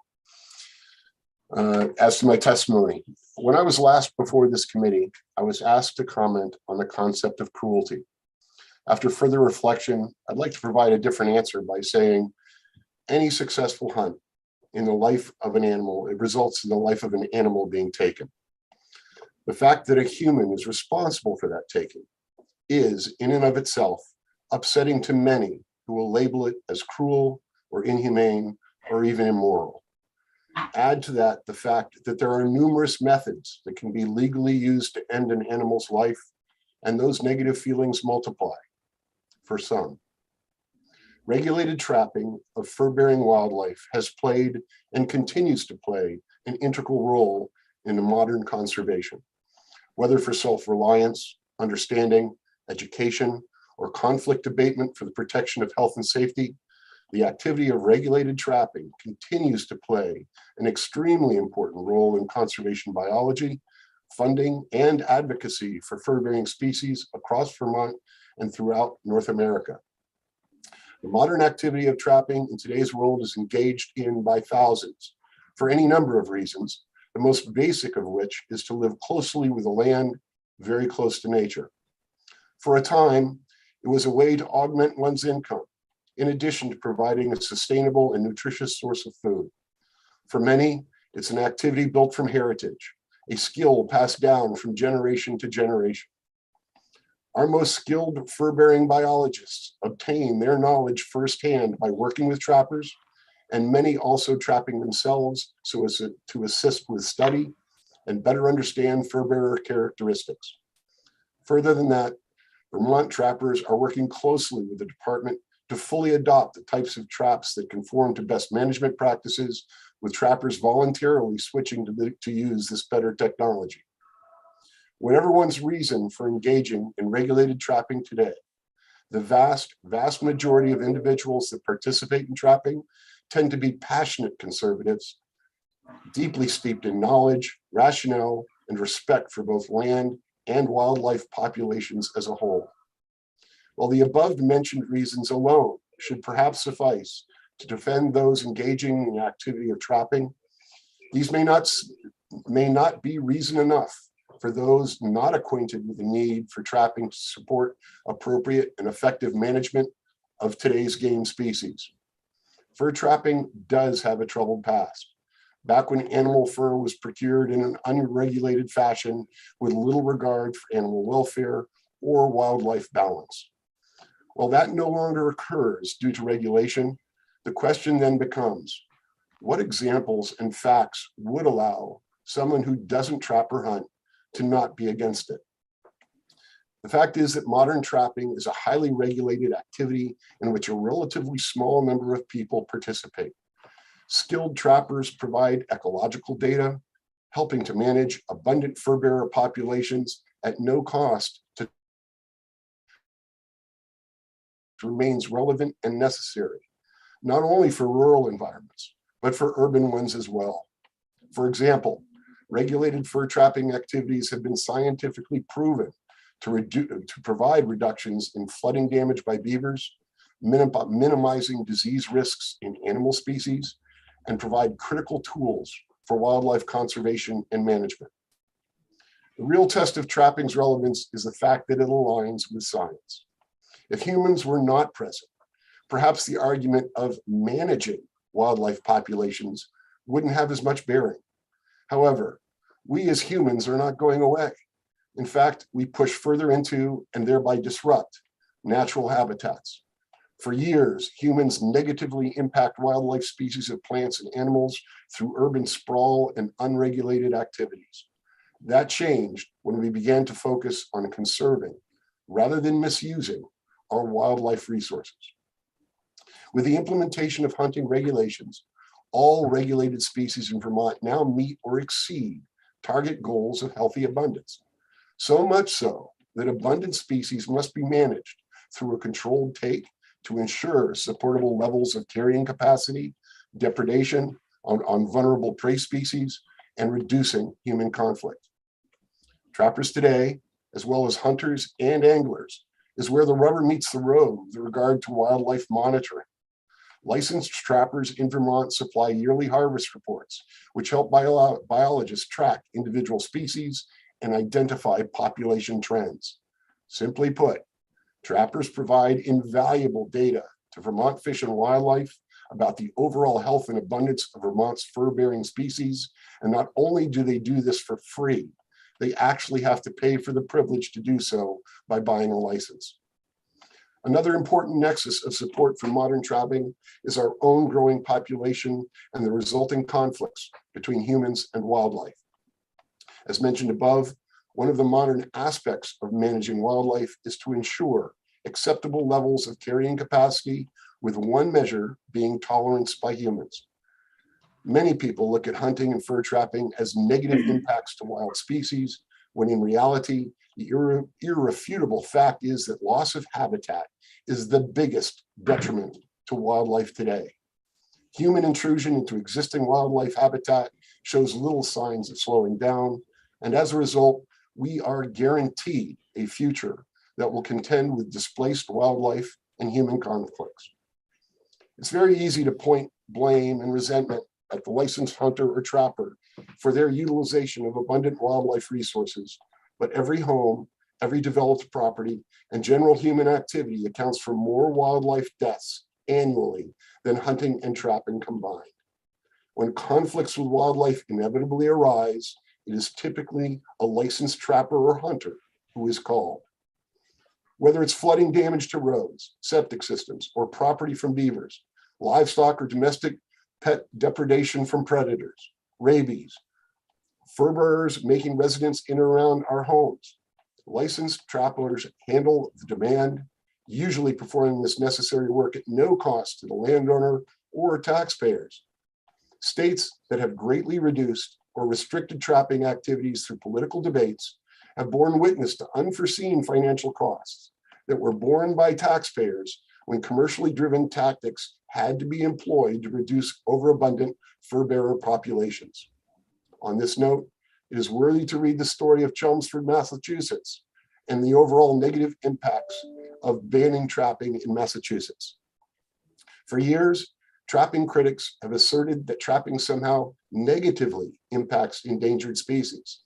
As to my testimony, when I was last before this committee, I was asked to comment on the concept of cruelty. After further reflection, I'd like to provide a different answer by saying any successful hunt in the life of an animal, it results in the life of an animal being taken. The fact that a human is responsible for that taking is, in and of itself, upsetting to many who will label it as cruel or inhumane or even immoral. Add to that the fact that there are numerous methods that can be legally used to end an animal's life, and those negative feelings multiply for some. Regulated trapping of fur-bearing wildlife has played and continues to play an integral role in the modern conservation, whether for self-reliance, understanding, education, or conflict abatement for the protection of health and safety. The activity of regulated trapping continues to play an extremely important role in conservation biology, funding, and advocacy for fur-bearing species across Vermont and throughout North America. The modern activity of trapping in today's world is engaged in by thousands for any number of reasons, the most basic of which is to live closely with the land, very close to nature. For a time, it was a way to augment one's income, in addition to providing a sustainable and nutritious source of food. For many, it's an activity built from heritage, a skill passed down from generation to generation. Our most skilled fur-bearing biologists obtain their knowledge firsthand by working with trappers, and many also trapping themselves so as to assist with study and better understand fur-bearer characteristics. Further than that, Vermont trappers are working closely with the department to fully adopt the types of traps that conform to best management practices, with trappers voluntarily switching to use this better technology. Whatever one's reason for engaging in regulated trapping today, the vast majority of individuals that participate in trapping tend to be passionate conservatives, deeply steeped in knowledge, rationale, and respect for both land and wildlife populations as a whole. While the above mentioned reasons alone should perhaps suffice to defend those engaging in the activity of trapping, these may not be reason enough for those not acquainted with the need for trapping to support appropriate and effective management of today's game species. Fur trapping does have a troubled past. Back when animal fur was procured in an unregulated fashion with little regard for animal welfare or wildlife balance. While that no longer occurs due to regulation, the question then becomes, what examples and facts would allow someone who doesn't trap or hunt to not be against it? The fact is that modern trapping is a highly regulated activity in which a relatively small number of people participate. Skilled trappers provide ecological data, helping to manage abundant fur-bearer populations at no cost to remains relevant and necessary, not only for rural environments, but for urban ones as well. For example, regulated fur trapping activities have been scientifically proven to provide reductions in flooding damage by beavers, minimizing disease risks in animal species, and provide critical tools for wildlife conservation and management. The real test of trapping's relevance is the fact that it aligns with science. If humans were not present, perhaps the argument of managing wildlife populations wouldn't have as much bearing. However, we as humans are not going away. In fact, we push further into and thereby disrupt natural habitats. For years, humans negatively impact wildlife species of plants and animals through urban sprawl and unregulated activities. That changed when we began to focus on conserving, rather than misusing, our wildlife resources. With the implementation of hunting regulations, all regulated species in Vermont now meet or exceed target goals of healthy abundance. So much so that abundant species must be managed through a controlled take to ensure supportable levels of carrying capacity, depredation on vulnerable prey species, and reducing human conflict. Trappers today, as well as hunters and anglers, is where the rubber meets the road with regard to wildlife monitoring. Licensed trappers in Vermont supply yearly harvest reports, which help biologists track individual species and identify population trends. Simply put, trappers provide invaluable data to Vermont Fish and Wildlife about the overall health and abundance of Vermont's fur-bearing species. And not only do they do this for free, they actually have to pay for the privilege to do so by buying a license. Another important nexus of support for modern trapping is our own growing population and the resulting conflicts between humans and wildlife. As mentioned above, one of the modern aspects of managing wildlife is to ensure acceptable levels of carrying capacity, with one measure being tolerance by humans. Many people look at hunting and fur trapping as negative impacts to wild species, when in reality, the irrefutable fact is that loss of habitat is the biggest detriment to wildlife today. Human intrusion into existing wildlife habitat shows little signs of slowing down, and as a result, we are guaranteed a future that will contend with displaced wildlife and human conflicts. It's very easy to point blame and resentment at the licensed hunter or trapper for their utilization of abundant wildlife resources, but every home, every developed property, and general human activity accounts for more wildlife deaths annually than hunting and trapping combined. When conflicts with wildlife inevitably arise, it is typically a licensed trapper or hunter who is called. Whether it's flooding damage to roads, septic systems, or property from beavers, livestock or domestic pet depredation from predators, rabies, fur bearers making residence in and around our homes, licensed trappers handle the demand, usually performing this necessary work at no cost to the landowner or taxpayers. States that have greatly reduced or restricted trapping activities through political debates have borne witness to unforeseen financial costs that were borne by taxpayers when commercially driven tactics had to be employed to reduce overabundant fur bearer populations. On this note, it is worthy to read the story of Chelmsford, Massachusetts, and the overall negative impacts of banning trapping in Massachusetts. For years, trapping critics have asserted that trapping somehow negatively impacts endangered species.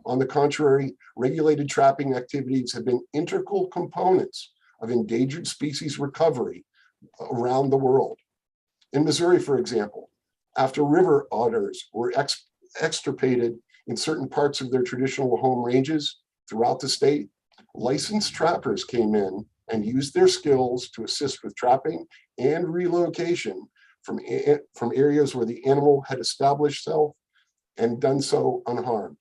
On the contrary, regulated trapping activities have been integral components of endangered species recovery around the world. In Missouri, for example, after river otters were extirpated in certain parts of their traditional home ranges throughout the state, licensed trappers came in and used their skills to assist with trapping and relocation from areas where the animal had established itself and done so unharmed.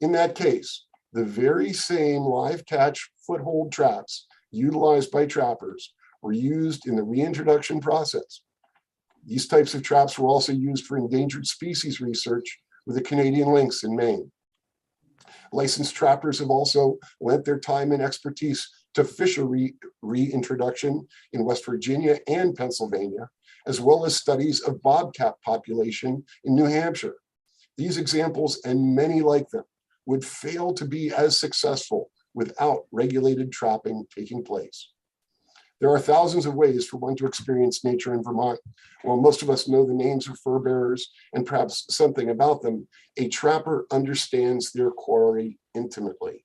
In that case, the very same live catch foothold traps utilized by trappers were used in the reintroduction process. These types of traps were also used for endangered species research with the Canadian lynx in Maine. Licensed trappers have also lent their time and expertise to fishery reintroduction in West Virginia and Pennsylvania, as well as studies of bobcat population in New Hampshire. These examples and many like them would fail to be as successful without regulated trapping taking place. There are thousands of ways for one to experience nature in Vermont. While most of us know the names of fur bearers and perhaps something about them, a trapper understands their quarry intimately.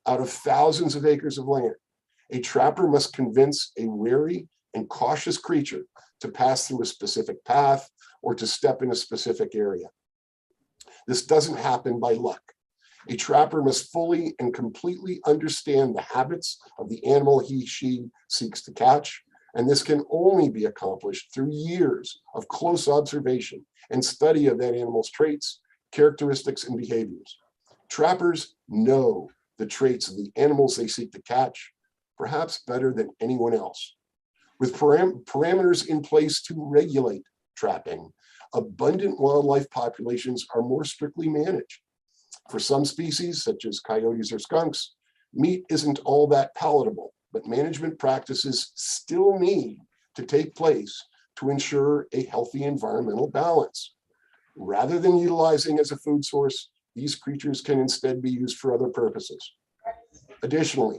Out of thousands of acres of land, a trapper must convince a wary and cautious creature to pass through a specific path or to step in a specific area. This doesn't happen by luck. A trapper must fully and completely understand the habits of the animal he/she seeks to catch, And this can only be accomplished through years of close observation and study of that animal's traits, characteristics, and behaviors. Trappers know the traits of the animals they seek to catch, perhaps better than anyone else. With parameters in place to regulate trapping, abundant wildlife populations are more strictly managed. For some species, such as coyotes or skunks, meat isn't all that palatable, but management practices still need to take place to ensure a healthy environmental balance. Rather than utilizing as a food source, these creatures can instead be used for other purposes. Additionally,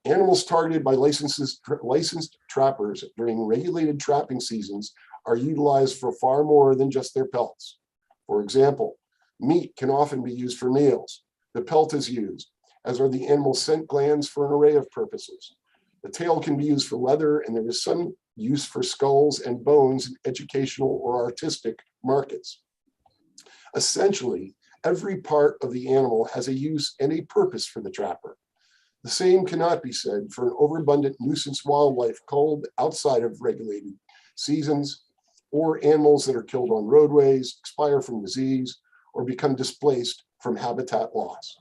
animals targeted by licensed trappers during regulated trapping seasons are utilized for far more than just their pelts. For example, meat can often be used for meals. The pelt is used, as are the animal's scent glands, for an array of purposes. The tail can be used for leather, and there is some use for skulls and bones in educational or artistic markets. Essentially, every part of the animal has a use and a purpose for the trapper. The same cannot be said for an overabundant nuisance wildlife culled outside of regulated seasons, or animals that are killed on roadways, expire from disease, or become displaced from habitat loss.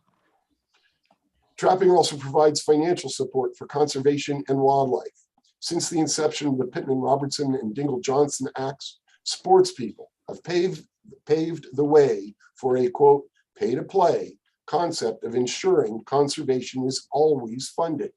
Trapping also provides financial support for conservation and wildlife. Since the inception of the Pittman-Robertson and Dingell-Johnson Acts, sports people have paved the way for a, quote, pay-to-play concept of ensuring conservation is always funded.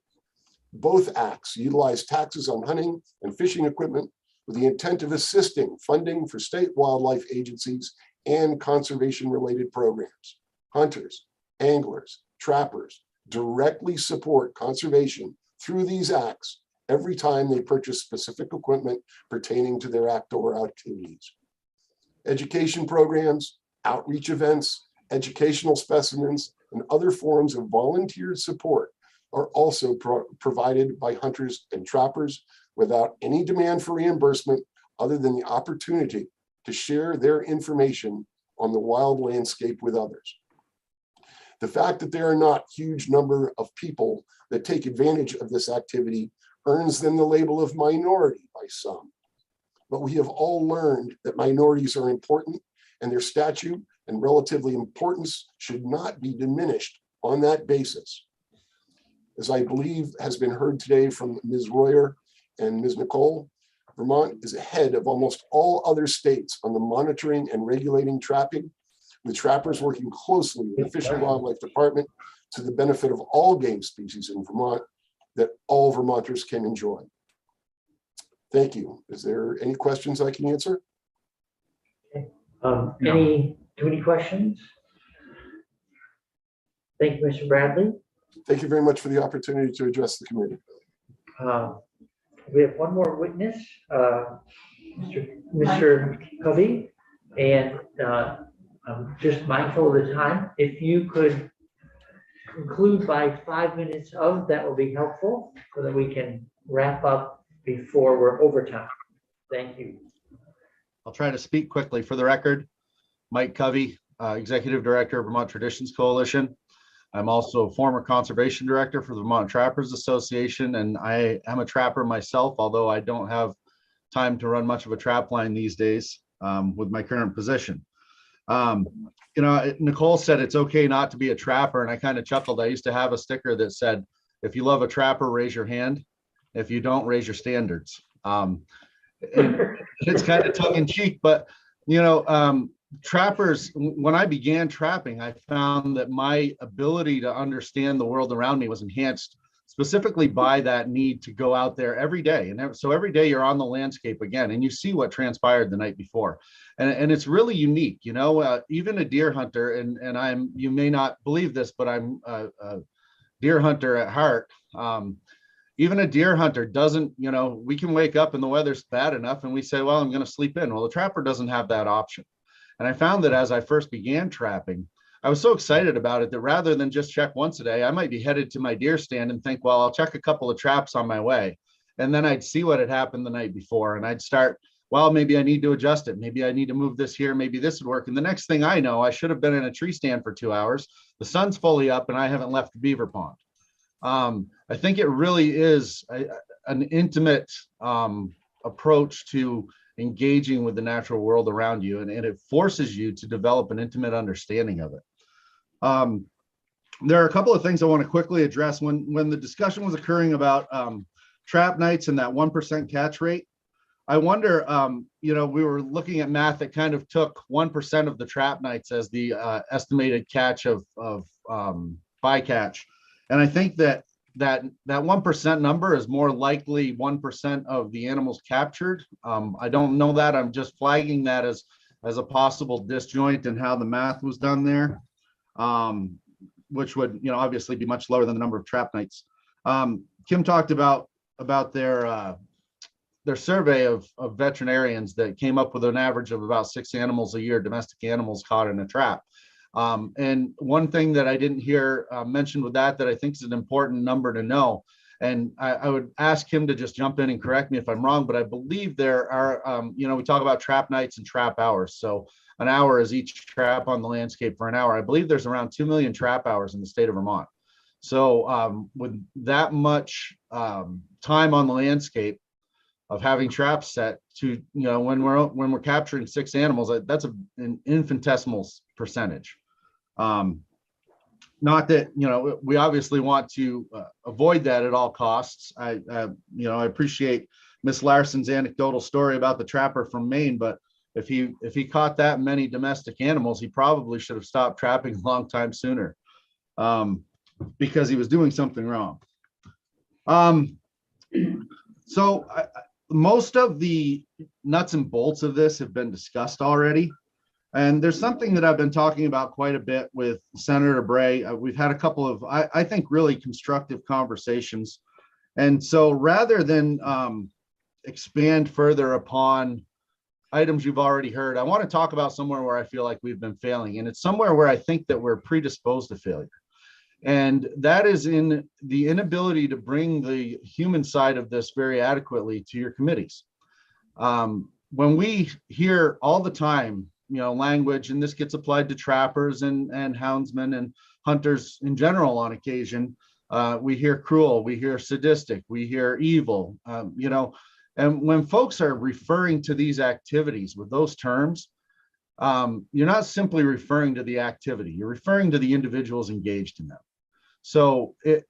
Both acts utilize taxes on hunting and fishing equipment with the intent of assisting funding for state wildlife agencies and conservation-related programs. Hunters, anglers, trappers directly support conservation through these acts every time they purchase specific equipment pertaining to their outdoor activities. Education programs, outreach events, educational specimens, and other forms of volunteer support are also provided by hunters and trappers without any demand for reimbursement other than the opportunity to share their information on the wild landscape with others. The fact that there are not a huge number of people that take advantage of this activity earns them the label of minority by some. But we have all learned that minorities are important, and their stature and relatively importance should not be diminished on that basis. As I believe has been heard today from Ms. Royer and Ms. Nicole, Vermont is ahead of almost all other states on the monitoring and regulating trapping, with trappers working closely with the Fish and Wildlife Department to the benefit of all game species in Vermont that all Vermonters can enjoy. Thank you. Is there any questions I can answer? Too many questions? Thank you, Mr. Bradley. Thank you very much for the opportunity to address the committee. We have one more witness, Mr. Covey, and I'm just mindful of the time. If you could conclude by 5 minutes of, that will be helpful so that we can wrap up before we're over time. Thank you. I'll try to speak quickly. For the record, Mike Covey, Executive Director of Vermont Traditions Coalition. I'm also a former conservation director for the Vermont Trappers Association, and I am a trapper myself, although I don't have time to run much of a trap line these days with my current position. You know, Nicole said it's okay not to be a trapper, and I kind of chuckled. I used to have a sticker that said, if you love a trapper, raise your hand. If you don't, raise your standards. It's kind of tongue in cheek, but you know, trappers, when I began trapping, I found that my ability to understand the world around me was enhanced specifically by that need to go out there every day. And so every day you're on the landscape again, and you see what transpired the night before. And it's really unique, you know, even a deer hunter, and you may not believe this, but I'm a deer hunter at heart. Even a deer hunter doesn't, you know, we can wake up and the weather's bad enough and we say, well, I'm going to sleep in. Well, the trapper doesn't have that option. And I found that as I first began trapping, I was so excited about it that rather than just check once a day, I might be headed to my deer stand and think, well, I'll check a couple of traps on my way. And then I'd see what had happened the night before. And I'd start, well, maybe I need to adjust it. Maybe I need to move this here. Maybe this would work. And the next thing I know, I should have been in a tree stand for 2 hours. The sun's fully up and I haven't left the beaver pond. I think it really is, an intimate approach to engaging with the natural world around you, and it forces you to develop an intimate understanding of it. There are a couple of things I want to quickly address. When the discussion was occurring about trap nights and that 1% catch rate, I wonder, we were looking at math that kind of took 1% of the trap nights as the estimated catch of bycatch. And I think that 1% number is more likely 1% of the animals captured. I don't know that. I'm just flagging that as a possible disjoint in how the math was done there, which would, obviously be much lower than the number of trap nights. Kim talked about their survey of veterinarians that came up with an average of about 6 animals a year, domestic animals caught in a trap. And one thing that I didn't hear mentioned with that I think is an important number to know, and I would ask him to just jump in and correct me if I'm wrong, but I believe there are, we talk about trap nights and trap hours. So an hour is each trap on the landscape for an hour. I believe there's around 2 million trap hours in the state of Vermont. So with that much time on the landscape of having traps set to, when we're capturing 6 animals, that's an infinitesimal percentage. Not that, we obviously want to avoid that at all costs. I appreciate Miss Larson's anecdotal story about the trapper from Maine, but if he caught that many domestic animals, he probably should have stopped trapping a long time sooner, because he was doing something wrong. So most of the nuts and bolts of this have been discussed already. And there's something that I've been talking about quite a bit with Senator Bray. We've had a couple of, I think, really constructive conversations. And so rather than expand further upon items you've already heard, I want to talk about somewhere where I feel like we've been failing. And it's somewhere where I think that we're predisposed to failure. And that is in the inability to bring the human side of this very adequately to your committees. When we hear all the time, language, and this gets applied to trappers and houndsmen and hunters in general on occasion, we hear cruel, we hear sadistic, we hear evil, and when folks are referring to these activities with those terms, you're not simply referring to the activity, you're referring to the individuals engaged in them. So it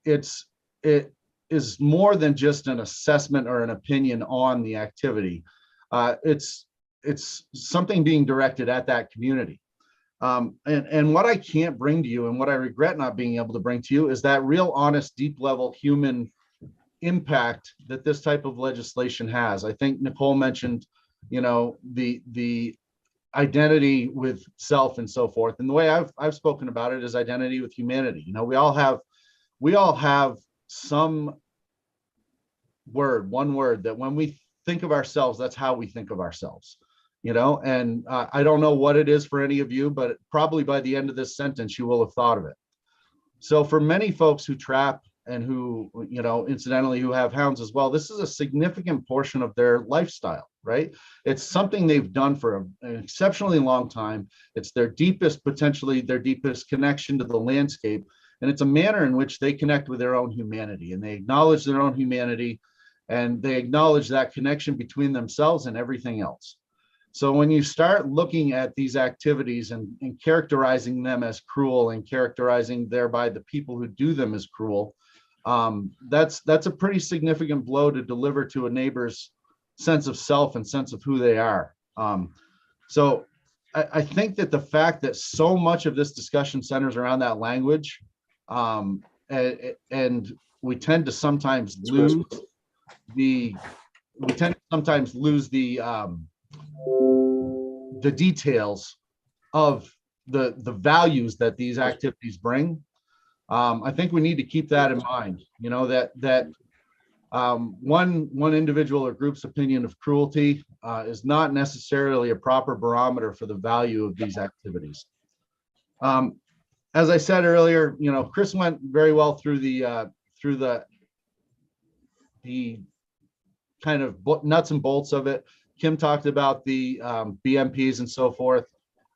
is more than just an assessment or an opinion on the activity. It's something being directed at that community. And what I can't bring to you, and what I regret not being able to bring to you, is that real honest, deep level human impact that this type of legislation has. I think Nicole mentioned, the identity with self and so forth. And the way I've spoken about it is identity with humanity. We all have some one word that when we think of ourselves, that's how we think of ourselves, and I don't know what it is for any of you, but probably by the end of this sentence, you will have thought of it. So for many folks who trap and who, incidentally, who have hounds as well, this is a significant portion of their lifestyle, right? It's something they've done for an exceptionally long time. It's potentially their deepest connection to the landscape. And it's a manner in which they connect with their own humanity, and they acknowledge their own humanity, and they acknowledge that connection between themselves and everything else. So when you start looking at these activities and characterizing them as cruel, and characterizing thereby the people who do them as cruel, that's a pretty significant blow to deliver to a neighbor's sense of self and sense of who they are. So I think that the fact that so much of this discussion centers around that language, and we tend to sometimes lose the details of the values that these activities bring. I think we need to keep that in mind, that one individual or group's opinion of cruelty is not necessarily a proper barometer for the value of these activities. As I said earlier, Chris went very well through the kind of nuts and bolts of it. Kim talked about the BMPs and so forth.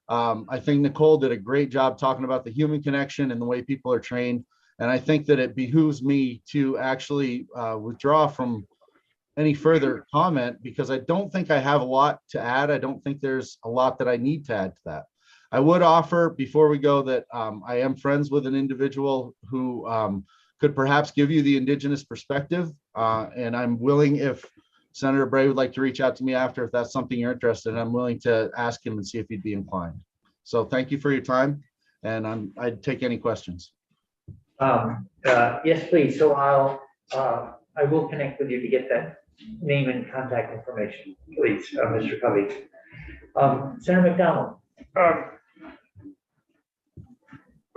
I think Nicole did a great job talking about the human connection and the way people are trained. And I think that it behooves me to actually withdraw from any further comment because I don't think I have a lot to add. I don't think there's a lot that I need to add to that. I would offer before we go that I am friends with an individual who could perhaps give you the Indigenous perspective. And I'm willing, if Senator Bray would like to reach out to me after, if that's something you're interested in, I'm willing to ask him and see if he'd be inclined. So thank you for your time. And I'd take any questions. Yes, please. So I will connect with you to get that name and contact information, please, Mr. Covey. Senator McDonald.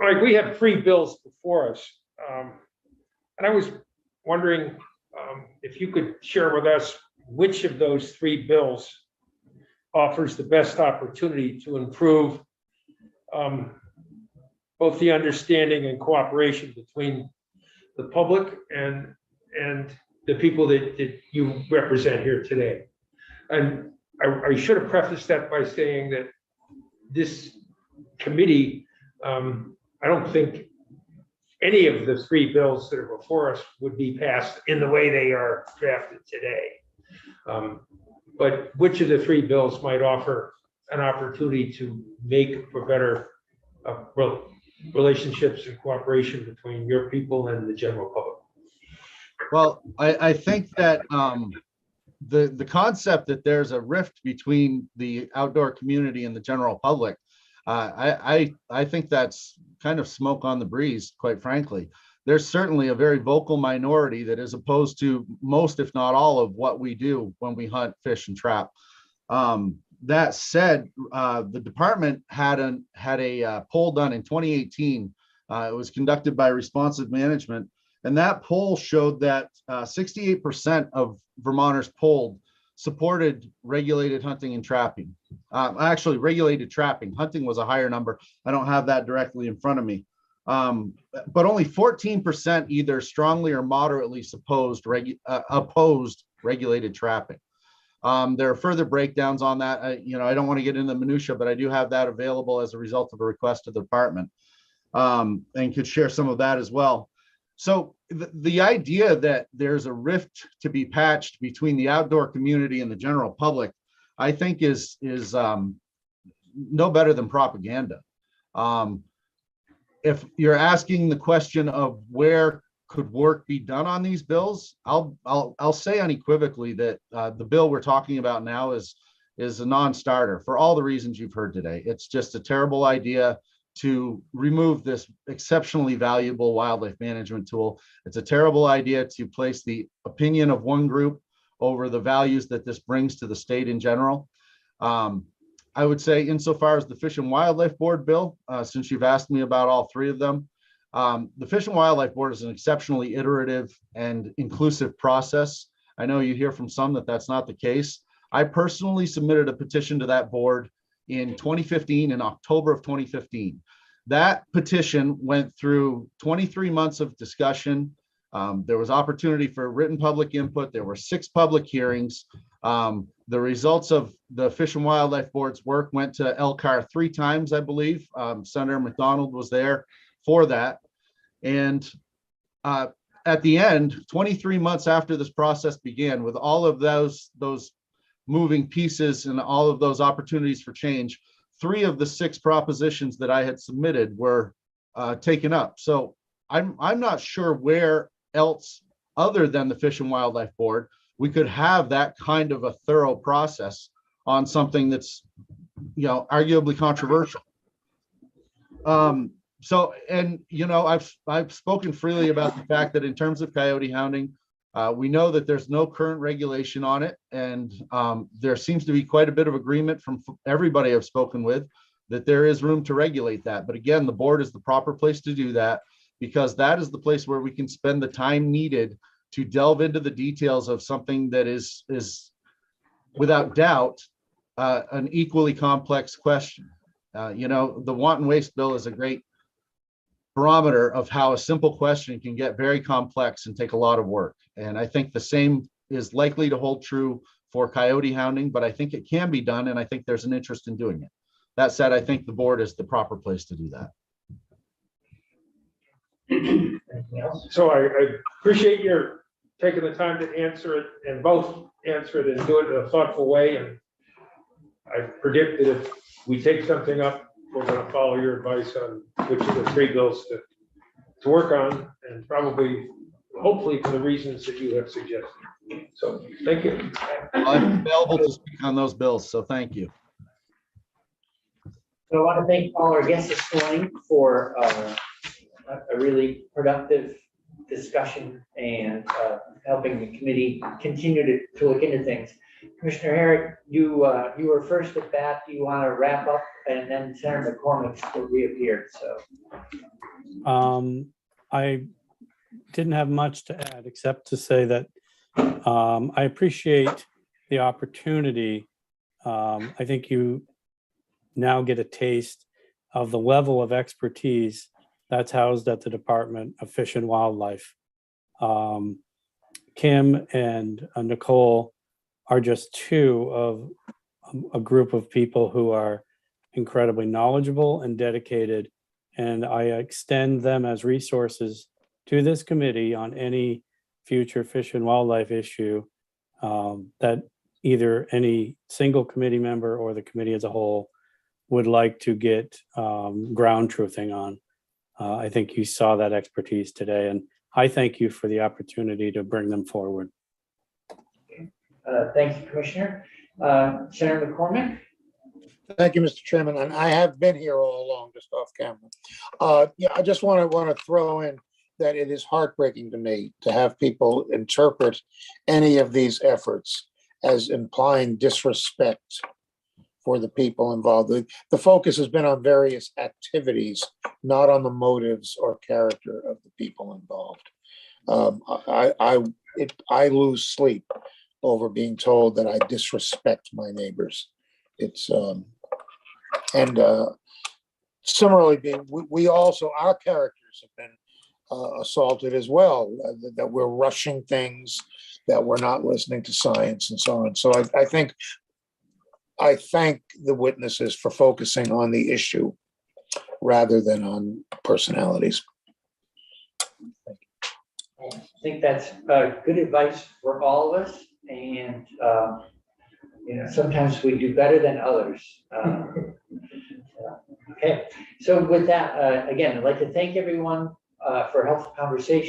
Like we have 3 bills before us, and I was wondering if you could share with us which of those 3 bills offers the best opportunity to improve both the understanding and cooperation between the public and the people that you represent here today. And I should have prefaced that by saying that this committee, I don't think any of the 3 bills that are before us would be passed in the way they are drafted today. But which of the 3 bills might offer an opportunity to make for better relationships and cooperation between your people and the general public? Well, I think that the concept that there's a rift between the outdoor community and the general public, I think that's kind of smoke on the breeze, quite frankly. There's certainly a very vocal minority that is opposed to most, if not all, of what we do when we hunt, fish, and trap. That said, the department had a poll done in 2018. It was conducted by Responsive Management, and that poll showed that 68% of Vermonters polled supported regulated hunting and trapping. Actually, regulated trapping. Hunting was a higher number. I don't have that directly in front of me. But only 14% either strongly or moderately opposed regulated trapping. There are further breakdowns on that. I don't want to get into the minutia, but I do have that available as a result of a request to the department, and could share some of that as well. So the idea that there's a rift to be patched between the outdoor community and the general public, I think is no better than propaganda. If you're asking the question of where could work be done on these bills, I'll say unequivocally that the bill we're talking about now is a non-starter for all the reasons you've heard today. It's just a terrible idea to remove this exceptionally valuable wildlife management tool. It's a terrible idea to place the opinion of one group over the values that this brings to the state in general. I would say insofar as the Fish and Wildlife Board bill, since you've asked me about all 3 of them, the Fish and Wildlife Board is an exceptionally iterative and inclusive process. I know you hear from some that that's not the case. I personally submitted a petition to that board in 2015, in October of 2015. That petition went through 23 months of discussion. There was opportunity for written public input. There were 6 public hearings. The results of the Fish and Wildlife Board's work went to LCAR 3 times, I believe. Senator McDonald was there for that. And at the end, 23 months after this process began, with all of those moving pieces and all of those opportunities for change, 3 of the 6 propositions that I had submitted were taken up. So I'm not sure where else other than the Fish and Wildlife Board we could have that kind of a thorough process on something that's, arguably controversial. So, and I've spoken freely about the fact that in terms of coyote hounding, we know that there's no current regulation on it, and there seems to be quite a bit of agreement from everybody I've spoken with that there is room to regulate that. But again, the board is the proper place to do that, because that is the place where we can spend the time needed to delve into the details of something that is without doubt an equally complex question. The wanton waste bill is a great barometer of how a simple question can get very complex and take a lot of work. And I think the same is likely to hold true for coyote hounding, but I think it can be done, and I think there's an interest in doing it. That said, I think the board is the proper place to do that. Anything else? So I appreciate your taking the time to answer it and both answer it and do it in a thoughtful way. And I predict that if we take something up, we're going to follow your advice on which of the 3 bills to work on, and probably, hopefully, for the reasons that you have suggested. So, thank you. I'm available to speak on those bills, so thank you. So I want to thank all our guests this morning for a really productive discussion and helping the committee continue to look into things. Commissioner Herrick, you were first at bat. Do you want to wrap up? And then Senator McCormick will reappear. So I didn't have much to add except to say that I appreciate the opportunity. I think you now get a taste of the level of expertise that's housed at the Department of Fish and Wildlife. Kim and Nicole are just 2 of a group of people who are incredibly knowledgeable and dedicated. And I extend them as resources to this committee on any future fish and wildlife issue that either any single committee member or the committee as a whole would like to get ground truthing on. I think you saw that expertise today, and I thank you for the opportunity to bring them forward. thank you, Commissioner. Senator McCormick. Thank you, Mr. Chairman, and I have been here all along, just off camera. Yeah, I just want to throw in that it is heartbreaking to me to have people interpret any of these efforts as implying disrespect for the people involved. The focus has been on various activities, not on the motives or character of the people involved. I lose sleep over being told that I disrespect my neighbors. It's similarly, we also, our characters have been assaulted as well, that we're rushing things, that we're not listening to science and so on. So I thank the witnesses for focusing on the issue rather than on personalities. I think that's good advice for all of us. And, sometimes we do better than others. Okay, so with that, again, I'd like to thank everyone for a helpful conversation.